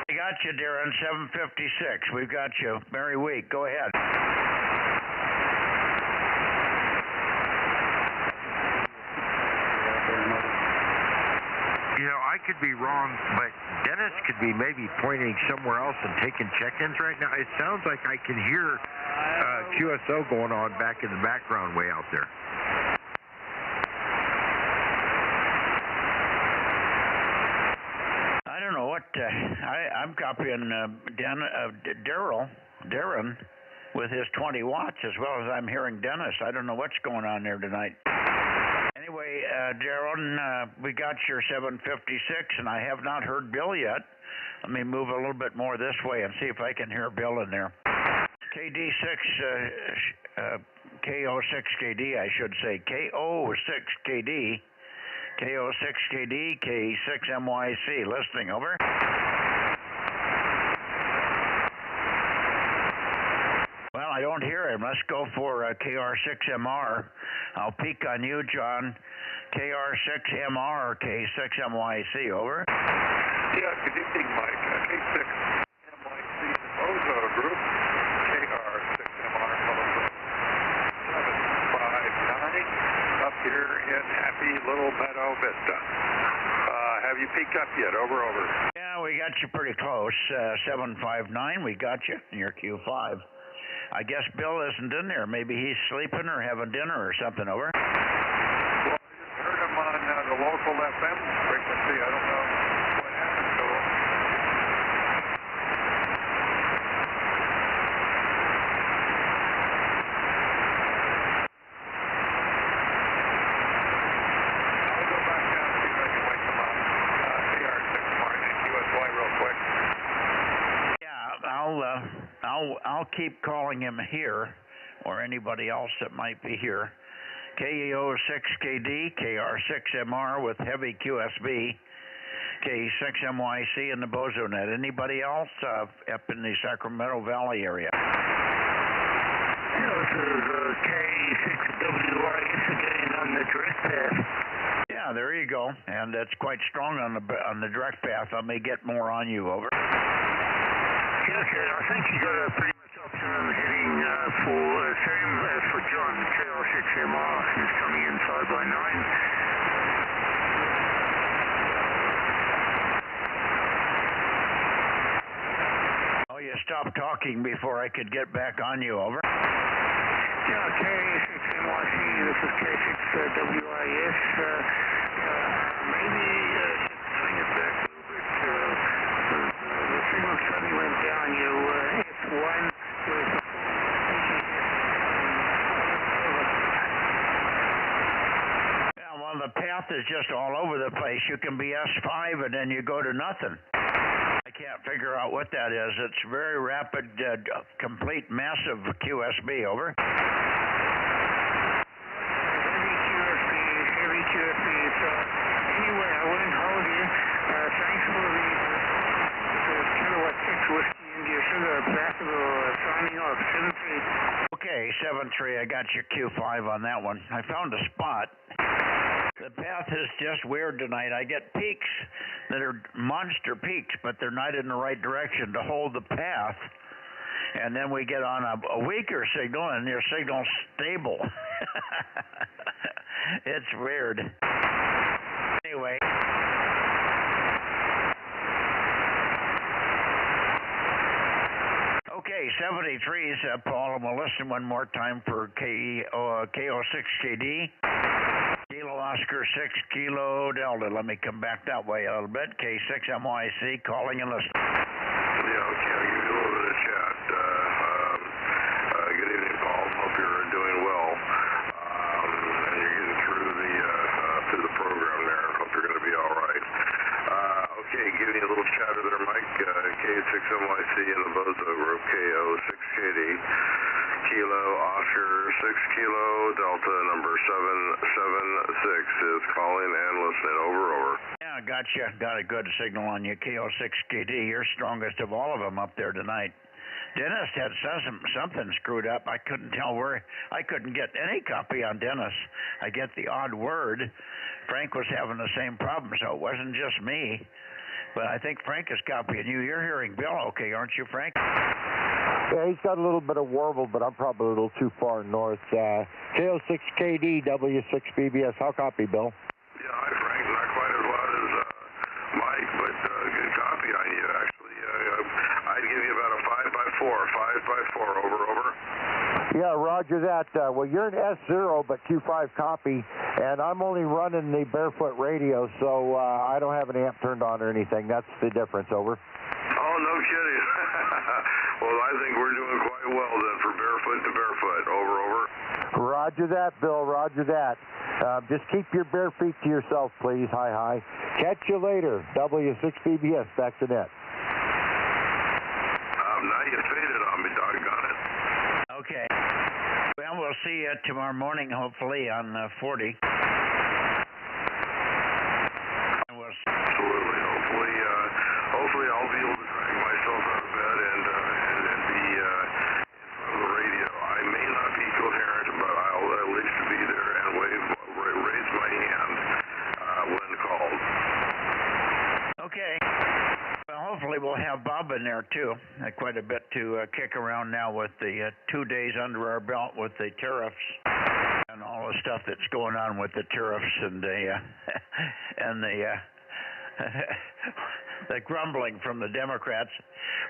We got you, Darren. 756. We've got you. Merry week. Go ahead. You know, I could be wrong, but Dennis could be maybe pointing somewhere else and taking check-ins right now. It sounds like I can hear QSO going on back in the background way out there. I don't know what. I'm copying Darren with his 20 watts as well as I'm hearing Dennis. I don't know what's going on there tonight. Anyway, Darren, we got your 756, and I have not heard Bill yet. Let me move a little bit more this way and see if I can hear Bill in there. KO6KD, I should say. KO6KD. KO6KD, K6MYC. Listening, over. Well, I don't hear him. Let's go for KR6MR. I'll peek on you, John. KR6MR, K6MYC, over. Yeah, good evening, Mike. K6MYC, Bozo Group, KR6MR, Bozo 759, up here in happy Little Meadow Vista. Have you peeked up yet? Over. Yeah, we got you pretty close. 759, we got you in your Q5. I guess Bill isn't in there. Maybe he's sleeping or having dinner or something. Over. Well, I just heard him on the local FM frequency. I don't know what happened to him. I'll go back down and see if I can wake him up. CR6 Martin, QSY real quick. Yeah, I'll keep calling him here, or anybody else that might be here. KEO6KD, KR6MR with heavy QSB, K6MYC in the Bozo Net. Anybody else up in the Sacramento Valley area? This is K6WYS again on the direct path. Yeah, there you go. And that's quite strong on the direct path. I may get more on you. Over. Yes, I think you got a pretty much optimum heading for same as for John. KL6MR is coming in 5x9. Oh, you stopped talking before I could get back on you. Over. Yeah, K6MYC, this is K6WIS. Maybe just swing it back a little bit. The signal suddenly went down. You S1 with yeah, well, the path is just all over the place. You can be S5 and then you go to nothing. I can't figure out what that is. It's very rapid, complete, massive QSB. Over. Heavy QSB. So anyway, I wouldn't hold you. Thanks for the kilowatt 6 whiskey India sugar. Passable signing off. 7-3. Okay, 7-3. I got your Q5 on that one. I found a spot. The path is just weird tonight. I get peaks that are monster peaks, but they're not in the right direction to hold the path. And then we get on a weaker signal, and your signal's stable. It's weird. Anyway. Okay, 73's Paul, and we'll listen one more time for KO6KD. Kilo Oscar 6 Kilo Delta. Let me come back that way a little bit. K6MYC calling and listening. Yeah, okay, I'll give you a little bit of chat. Good evening, Paul. Hope you're doing well. And you're getting through the program there. Hope you're going to be all right. Okay, give me a little chatter there, Mike. K6MYC in the Bozo group. KO6KD. Kilo Oscar 6 Kilo Delta number 776 is calling and listening. Over. Yeah, gotcha. Got a good signal on you, KO6KD. You're strongest of all of them up there tonight. Dennis had something screwed up. I couldn't tell where. I couldn't get any copy on Dennis. I get the odd word. Frank was having the same problem, so it wasn't just me. But I think Frank is copying you. You're hearing Bill okay, aren't you, Frank? Yeah, he's got a little bit of warble, but I'm probably a little too far north. KO6KD, W6BBS. How copy, Bill? Yeah, hi, Frank. Not quite as loud as Mike, but good copy on you, actually. I'd give you about a 5x4. Over. Yeah, roger that. Well, you're an S0, but Q5 copy, and I'm only running the barefoot radio, so I don't have an amp turned on or anything. That's the difference. Over. Oh, no kidding. Well, I think we're doing quite well then for barefoot to barefoot. Over. Roger that, Bill. Roger that. Just keep your bare feet to yourself, please. Hi. Catch you later. W6BBS, back to net. Now you faded on me, doggone it. Okay. Well, we'll see you tomorrow morning, hopefully, on 40. Absolutely. Hopefully I'll be able to drag myself out of bed and be in front of the radio. I may not be coherent, but I'll at least be there and raise my hand when called. Okay. Well, hopefully we'll have Bob in there, too. Quite a bit to kick around now with the 2 days under our belt with the tariffs and all the stuff that's going on with the tariffs and the the grumbling from the Democrats.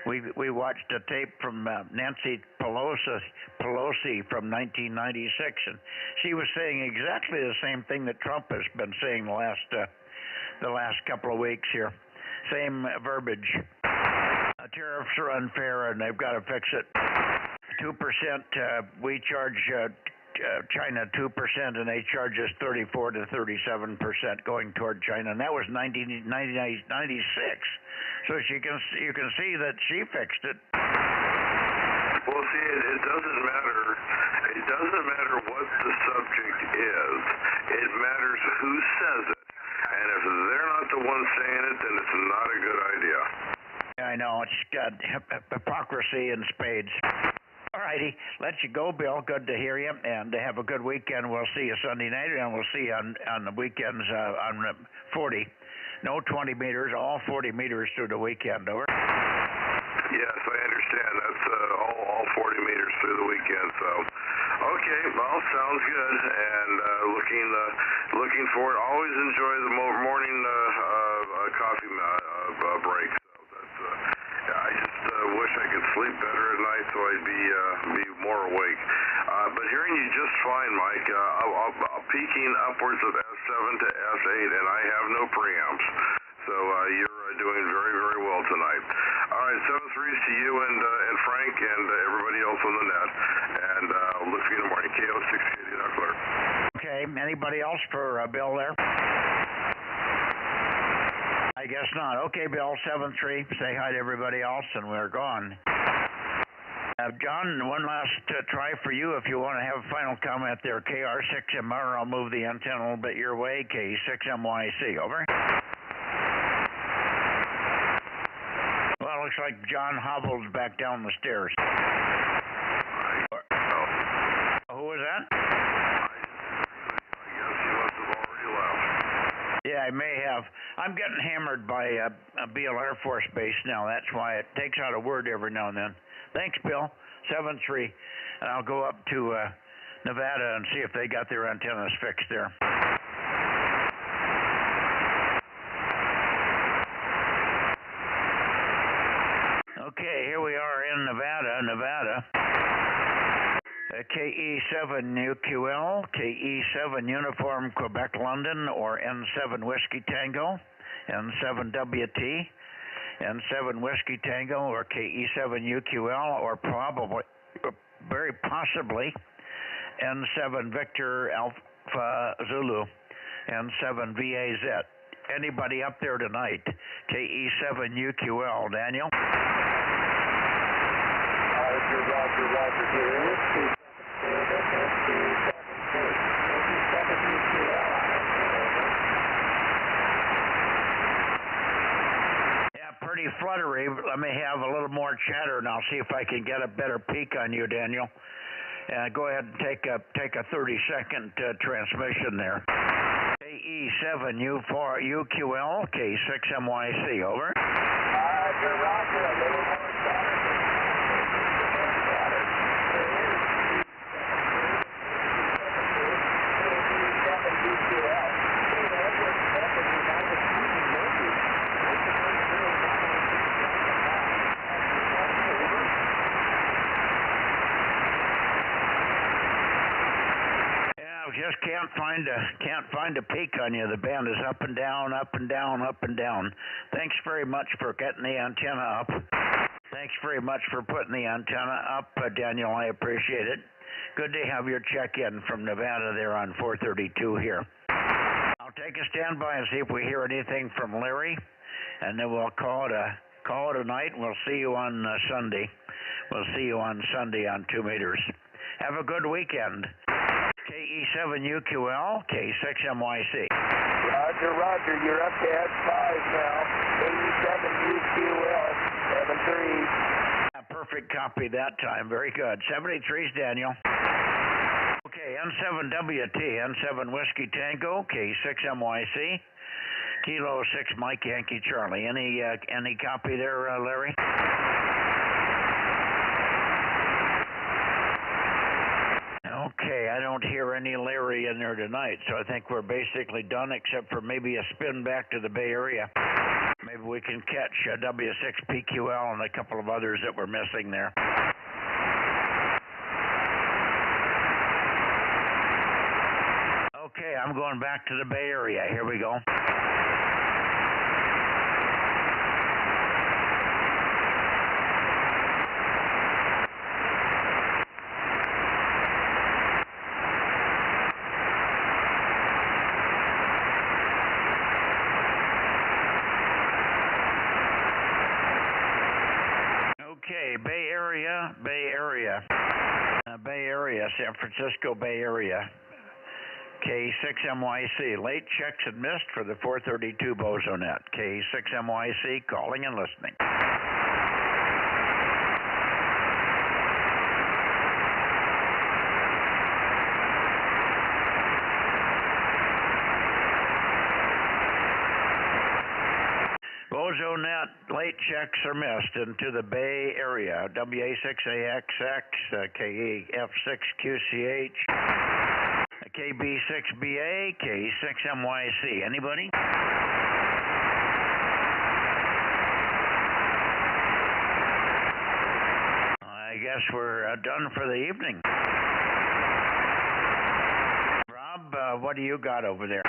We watched a tape from Nancy Pelosi from 1996, and she was saying exactly the same thing that Trump has been saying the last couple of weeks here. Same verbiage. Tariffs are unfair, and they've got to fix it. 2%. We charge China 2%, and they charge us 34 to 37% going toward China, and that was 1996. So you can see that she fixed it. Well, see, it doesn't matter. It doesn't matter what the subject is. It matters who says it, and if they're not the ones saying it, then it's not a good idea. I know, it's got hypocrisy in spades. All righty, let you go, Bill. Good to hear you, and have a good weekend. We'll see you Sunday night, and we'll see you on the weekends on 40. No 20 meters, all 40 meters through the weekend, over. Yes, I understand. That's all 40 meters through the weekend, so. Okay, well, sounds good, and looking forward. Always enjoy the morning coffee break. I just wish I could sleep better at night so I'd be more awake. But hearing you just fine, Mike, peaking upwards of S7 to S8, and I have no preamps. So you're doing very, very well tonight. All right, 7-3s to you and Frank and everybody else on the net. And look for you in the morning. KO 680, not clear. Okay, anybody else for Bill there? I guess not. Okay, Bill, 7-3. Say hi to everybody else, and we're gone. John, one last try for you if you want to have a final comment there. KR6MR, I'll move the antenna a little bit your way. K6MYC, over. Well, looks like John hobbled back down the stairs. Who was that? Yeah, I may have. I'm getting hammered by Beale Air Force Base now. That's why it takes out a word every now and then. Thanks, Bill. 7-3. And I'll go up to Nevada and see if they got their antennas fixed there. Okay, here we are in Nevada. KE7UQL, KE7 Uniform Quebec London, or N7 Whiskey Tango, N7WT, N7 Whiskey Tango, or KE7UQL, or probably, very possibly, N7 Victor Alpha Zulu, N7 VAZ. Anybody up there tonight? KE7UQL, Daniel? Roger. Yeah, pretty fluttery. Let me have a little more chatter, and I'll see if I can get a better peek on you, Daniel. Go ahead and take a 30-second transmission there. KE7UQL, K6MYC, over. Roger. Just can't find a peak on you. The band is up and down, up and down, up and down. Thanks very much for getting the antenna up. Thanks very much for putting the antenna up, Daniel. I appreciate it. Good to have your check-in from Nevada there on 432 here. I'll take a standby and see if we hear anything from Larry, and then we'll call it a night, and we'll see you on Sunday. We'll see you on Sunday on 2 meters. Have a good weekend. KE7UQL, K6MYC. Roger. You're up to S5 now. KE7UQL, 7-3. Perfect copy that time. Very good. 73's Daniel. Okay, N7WT, N7 Whiskey Tango, K6MYC. Kilo 6 Mike Yankee Charlie. Any copy there, Larry? Okay, I don't hear any Larry in there tonight, so I think we're basically done except for maybe a spin back to the Bay Area. Maybe we can catch W6PQL and a couple of others that were missing there. Okay, I'm going back to the Bay Area. Here we go. Okay, Bay Area, San Francisco Bay Area. K6MYC, late checks and missed for the 432 Bozo Net. K6MYC, calling and listening. Bozo Net, late checks are missed into the Bay Area. WA6AXX, KEF6QCH. KB6BA, K6MYC. Anybody? I guess we're done for the evening. Rob, what do you got over there?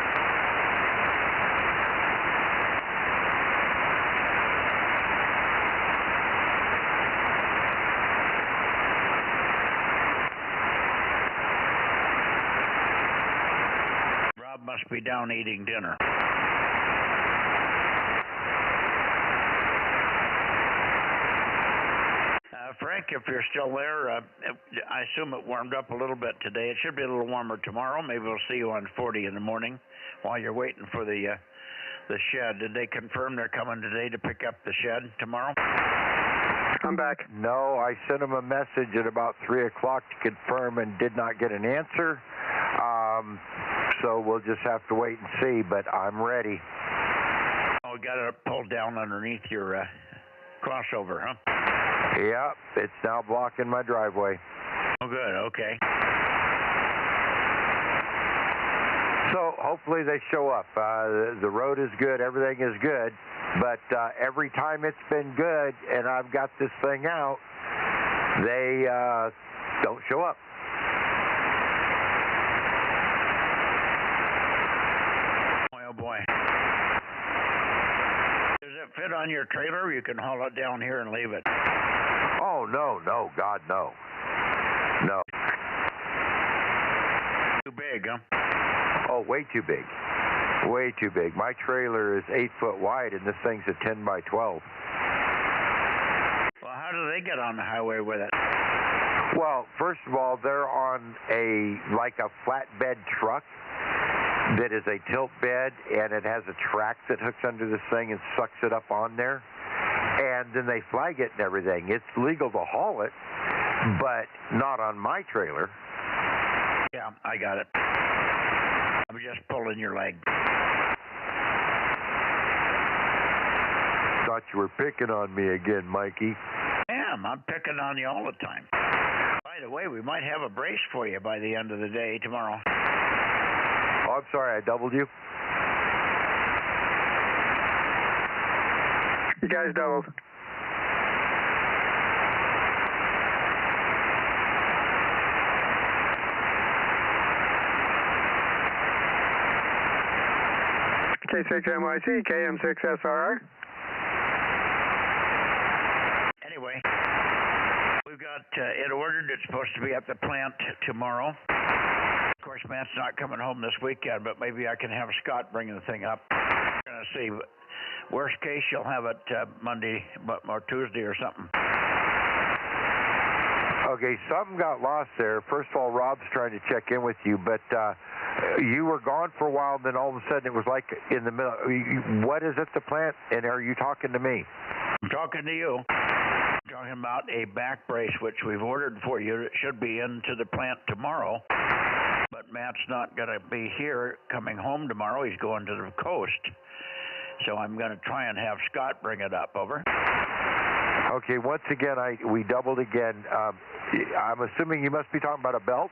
Must be down eating dinner. Frank, if you're still there, I assume it warmed up a little bit today. It should be a little warmer tomorrow. Maybe we'll see you on 40 in the morning while you're waiting for the shed. Did they confirm they're coming today to pick up the shed tomorrow? I'm back. No, I sent them a message at about 3 o'clock to confirm and did not get an answer. So we'll just have to wait and see, but I'm ready. Oh, we got it pulled down underneath your crossover, huh? Yep, it's now blocking my driveway. Oh, good, okay. So hopefully they show up. The road is good, everything is good, but every time it's been good and I've got this thing out, they don't show up. Oh boy. Does it fit on your trailer? You can haul it down here and leave it. Oh, no, God, no. No. Too big, huh? Oh, way too big. Way too big. My trailer is 8 foot wide and this thing's a 10 by 12. Well, how do they get on the highway with it? Well, first of all, they're on a flatbed truck that is a tilt bed, and it has a track that hooks under this thing and sucks it up on there. And then they flag it and everything. It's legal to haul it, but not on my trailer. Yeah, I got it. I'm just pulling your leg. Thought you were picking on me again, Mikey. I'm picking on you all the time. By the way, we might have a brace for you by the end of the day tomorrow. Oh, I'm sorry, I doubled you. You guys doubled. K6MYC, KM6SRR. Anyway, we've got it ordered. It's supposed to be at the plant tomorrow. Of course, Matt's not coming home this weekend, but maybe I can have Scott bring the thing up. We're going to see. Worst case, you'll have it Monday or Tuesday or something. Okay, something got lost there. First of all, Rob's trying to check in with you, but you were gone for a while, then all of a sudden it was like in the middle. What is at the plant, and are you talking to me? I'm talking to you. I'm talking about a back brace, which we've ordered for you. It should be into the plant tomorrow, but Matt's not going to be here coming home tomorrow. He's going to the coast. So I'm going to try and have Scott bring it up. Over. Okay, once again, we doubled again. I'm assuming you must be talking about a belt?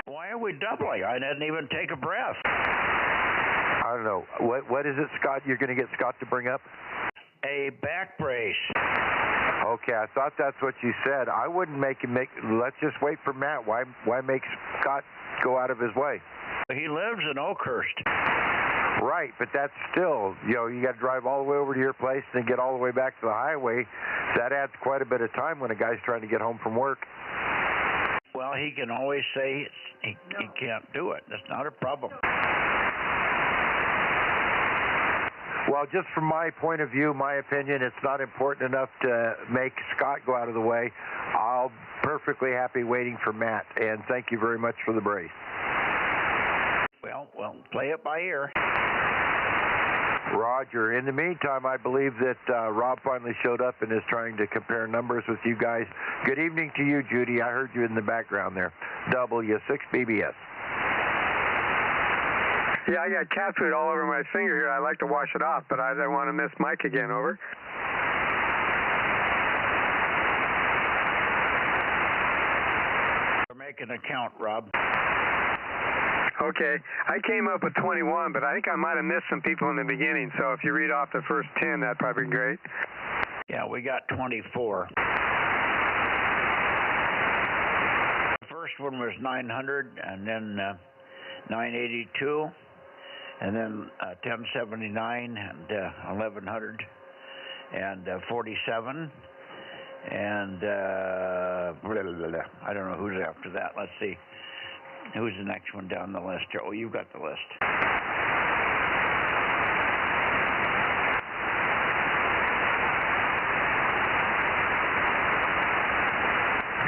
Why are we doubling? I didn't even take a breath. don't know. What is it, Scott? You're going to get Scott to bring up? A back brace. Okay, I thought that's what you said. I wouldn't make him make. Let's just wait for Matt. Why make Scott go out of his way? He lives in Oakhurst. Right, but that's still, you got to drive all the way over to your place and then get all the way back to the highway. That adds quite a bit of time when a guy's trying to get home from work. Well, he can always say he can't do it. That's not a problem. Well, just from my point of view, my opinion, it's not important enough to make Scott go out of the way. I'll perfectly happy waiting for Matt, and thank you very much for the brace. Well, play it by ear. Roger. In the meantime, I believe that Rob finally showed up and is trying to compare numbers with you guys. Good evening to you, Judy. I heard you in the background there. W6BBS. Yeah, I got cat food all over my finger here. I'd like to wash it off, but I don't want to miss Mike again. Over. We're making a count, Rob. Okay. I came up with 21, but I think I might have missed some people in the beginning. So if you read off the first 10, that'd probably be great. Yeah, we got 24. The first one was 900, and then 982. And then 1079 and 1100 and 47 and I don't know who's after that. Let's see. Who's the next one down the list? Oh, you've got the list.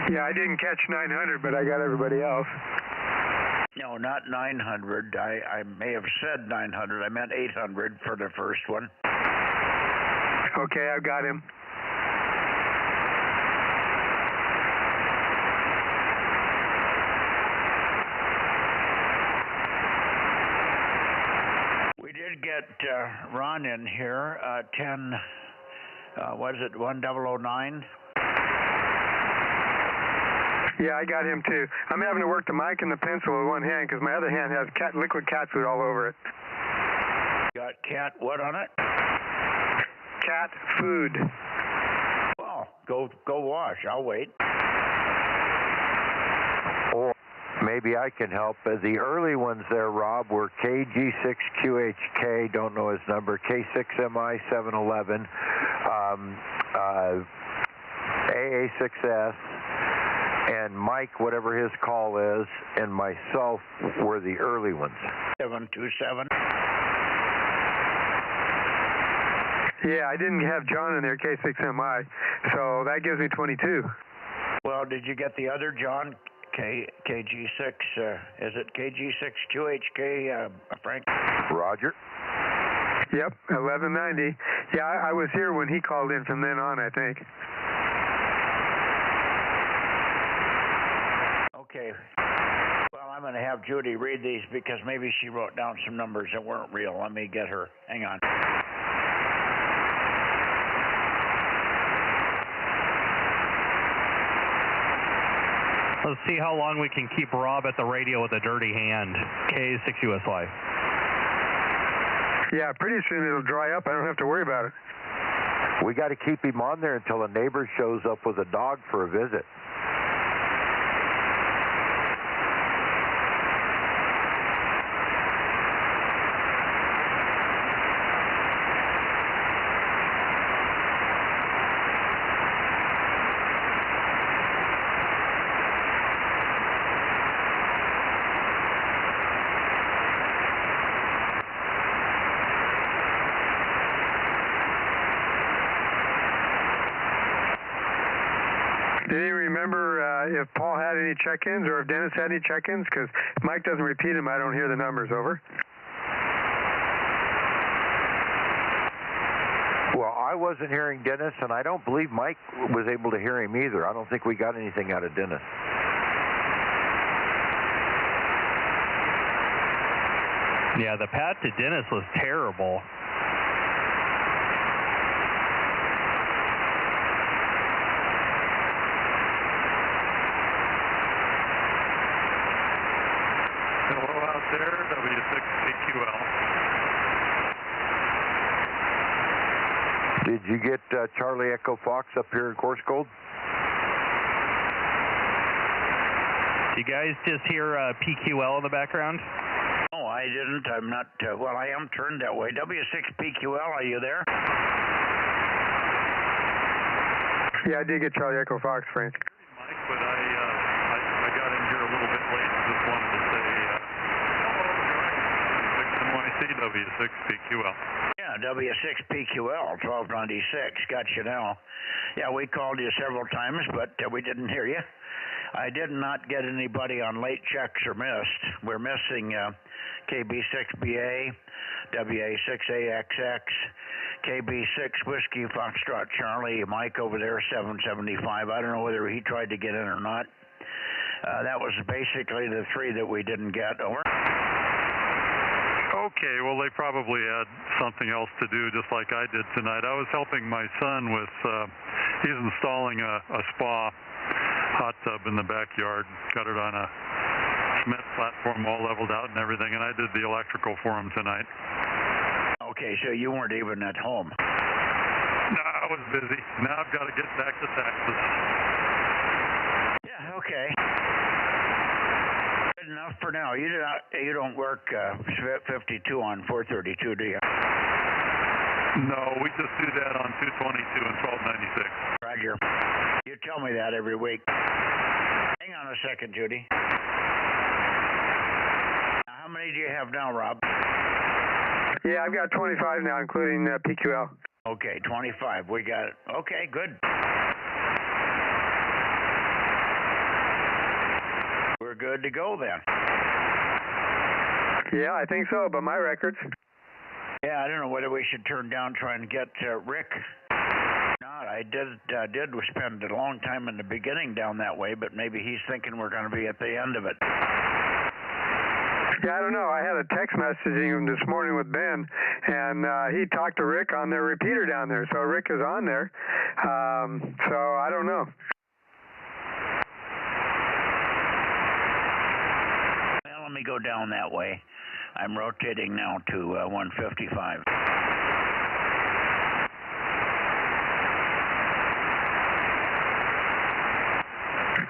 Yeah, I didn't catch 900, but I got everybody else. No, not 900. I may have said 900. I meant 800 for the first one. Okay, I've got him. We did get Ron in here. 1009? Yeah, I got him too. I'm having to work the mic and the pencil with one hand because my other hand has liquid cat food all over it. Got cat what on it? Cat food. Well, go wash. I'll wait. Or maybe I can help. The early ones there, Rob, were KG6QHK, don't know his number, K6MI711, AA6S, and Mike, whatever his call is, and myself were the early ones. 727. Yeah, I didn't have John in there, K6MI, so that gives me 22. Well, did you get the other John? KG6, is it KG6QHK, Frank? Roger. Yep, 1190. Yeah, I was here when he called in from then on, I think. Okay. Well, I'm going to have Judy read these because maybe she wrote down some numbers that weren't real. Let me get her. Hang on. Let's see how long we can keep Rob at the radio with a dirty hand. K6USY. Yeah, pretty soon it'll dry up. I don't have to worry about it. We got to keep him on there until a neighbor shows up with a dog for a visit. Did he remember if Paul had any check-ins or if Dennis had any check-ins? Because if Mike doesn't repeat them, I don't hear the numbers. Over. Well, I wasn't hearing Dennis, and I don't believe Mike was able to hear him either. I don't think we got anything out of Dennis. Yeah, the pad to Dennis was terrible. Hello out there, W6CQL. Did you get Charlie Echo Fox up here in Course Gold? You guys just hear PQL in the background? No, I didn't. I'm not, well, I am turned that way. W6PQL, are you there? Yeah, I did get Charlie Echo Fox, Frank. Mike, but I got in here a little bit late and just wanted to say hello, W6PQL. Yeah, W6PQL, 1296. Got you now. Yeah, we called you several times, but we didn't hear you. I did not get anybody on late checks or missed. We're missing KB6BA, WA6AXX, KB6 Whiskey Foxtrot Charlie, Mike over there, 775. I don't know whether he tried to get in or not. That was basically the three that we didn't get. Over. Okay, well, they probably had something else to do, just like I did tonight. I was helping my son with, he's installing a spa hot tub in the backyard, got it on a cement platform all leveled out and everything, and I did the electrical for him tonight. Okay, so you weren't even at home. No, I was busy. Now I've got to get back to taxes. Yeah, okay. Good enough for now. You don't work 52 on 432, do you? No, we just do that on 222 and 1296. Roger. You tell me that every week. Hang on a second, Judy. Now, how many do you have now, Rob? Yeah, I've got 25 now, including PQL. Okay, 25. We got it. Okay, good. We're good to go then. Yeah, I think so, but my records. Yeah, I don't know whether we should turn down trying to get Rick. Not. I did spend a long time in the beginning down that way, but maybe he's thinking we're going to be at the end of it. Yeah, I don't know. I had a text messaging this morning with Ben, and he talked to Rick on their repeater down there. So Rick is on there. So I don't know. Well, let me go down that way. I'm rotating now to 155.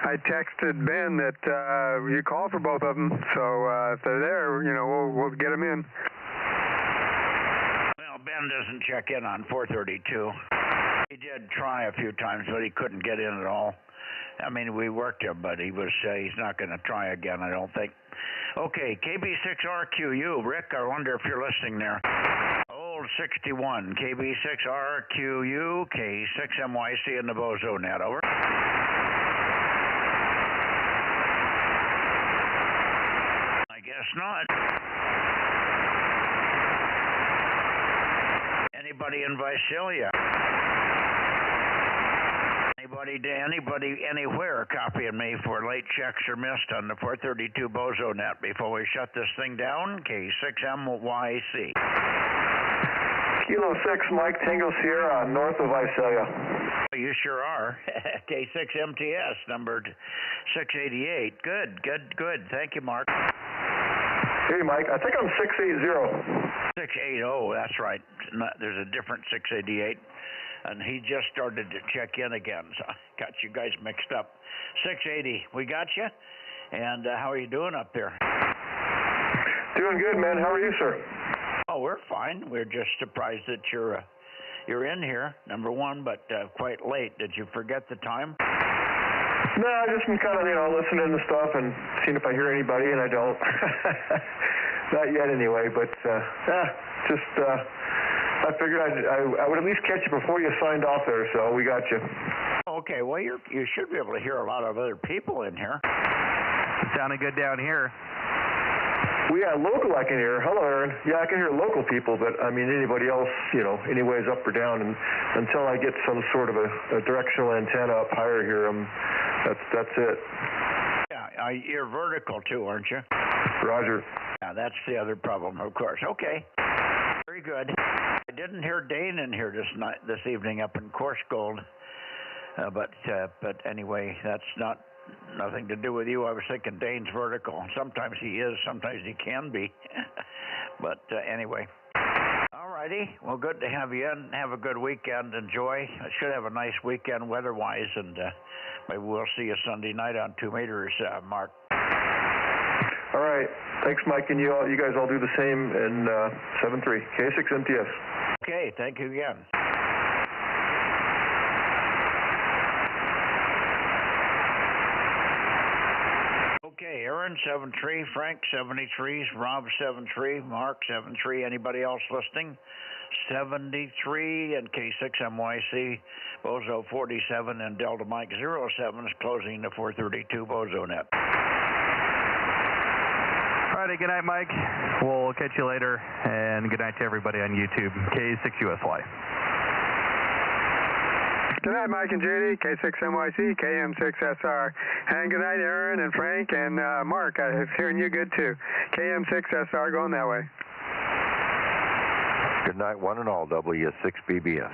I texted Ben that you call for both of them, so if they're there, we'll get them in. Well, Ben doesn't check in on 432. He did try a few times, but he couldn't get in at all. I mean, we worked him, but he's not going to try again, I don't think. Okay, KB6RQU. Rick, I wonder if you're listening there. Old 61, KB6RQU, K6MYC in the Bozo Net. Over. I guess not. Anybody in Visalia? Anybody anywhere copying me for late checks or missed on the 432 Bozo Net before we shut this thing down? K6MYC. Kilo 6, Mike Tango Sierra, north of Visalia. You sure are. K6MTS, numbered 688. Good. Thank you, Mark. Hey, Mike, I think I'm 680. 680, that's right. There's a different 688. And he just started to check in again, so I got you guys mixed up. 680, we got you. And how are you doing up there? Doing good, man. How are you, sir? Oh, we're fine. We're just surprised that you're in here, number one, but quite late. Did you forget the time? No, I just been kind of, listening to stuff and seeing if I hear anybody, and I don't. Not yet, anyway. But I figured I would at least catch you before you signed off there, so we got you. Okay, well, you should be able to hear a lot of other people in here. Sounded good down here. Well, yeah, local I can hear. Hello, Aaron. Yeah, I can hear local people, but I mean anybody else, anyways up or down, and until I get some sort of a directional antenna up higher here, that's it. Yeah, you're vertical too, aren't you? Roger. Yeah, that's the other problem, of course. Okay, very good. I didn't hear Dane in here this evening up in Course Gold, but anyway, that's nothing to do with you. I was thinking Dane's vertical. Sometimes he is, sometimes he can be. But anyway. All right. righty. Well, good to have you in. Have a good weekend. Enjoy. I should have a nice weekend weather-wise, and maybe we'll see you Sunday night on 2 meters, Mark. All right. Thanks, Mike, and you guys all do the same in 7-3. K6MTS. Okay, thank you again. Okay, Aaron, 7-3, Frank, 73, Rob, 7-3, Mark, 7-3. Anybody else listening? 73 and K6MYC, Bozo 47, and Delta Mike 07 is closing the 432 Bozo Net. All righty, good night, Mike. We'll catch you later, and good night to everybody on YouTube. K6USY. Good night, Mike and Judy, K6MYC, KM6SR. And good night, Aaron and Frank and Mark. I'm hearing you good too. KM6SR going that way. Good night, one and all, W6BBS.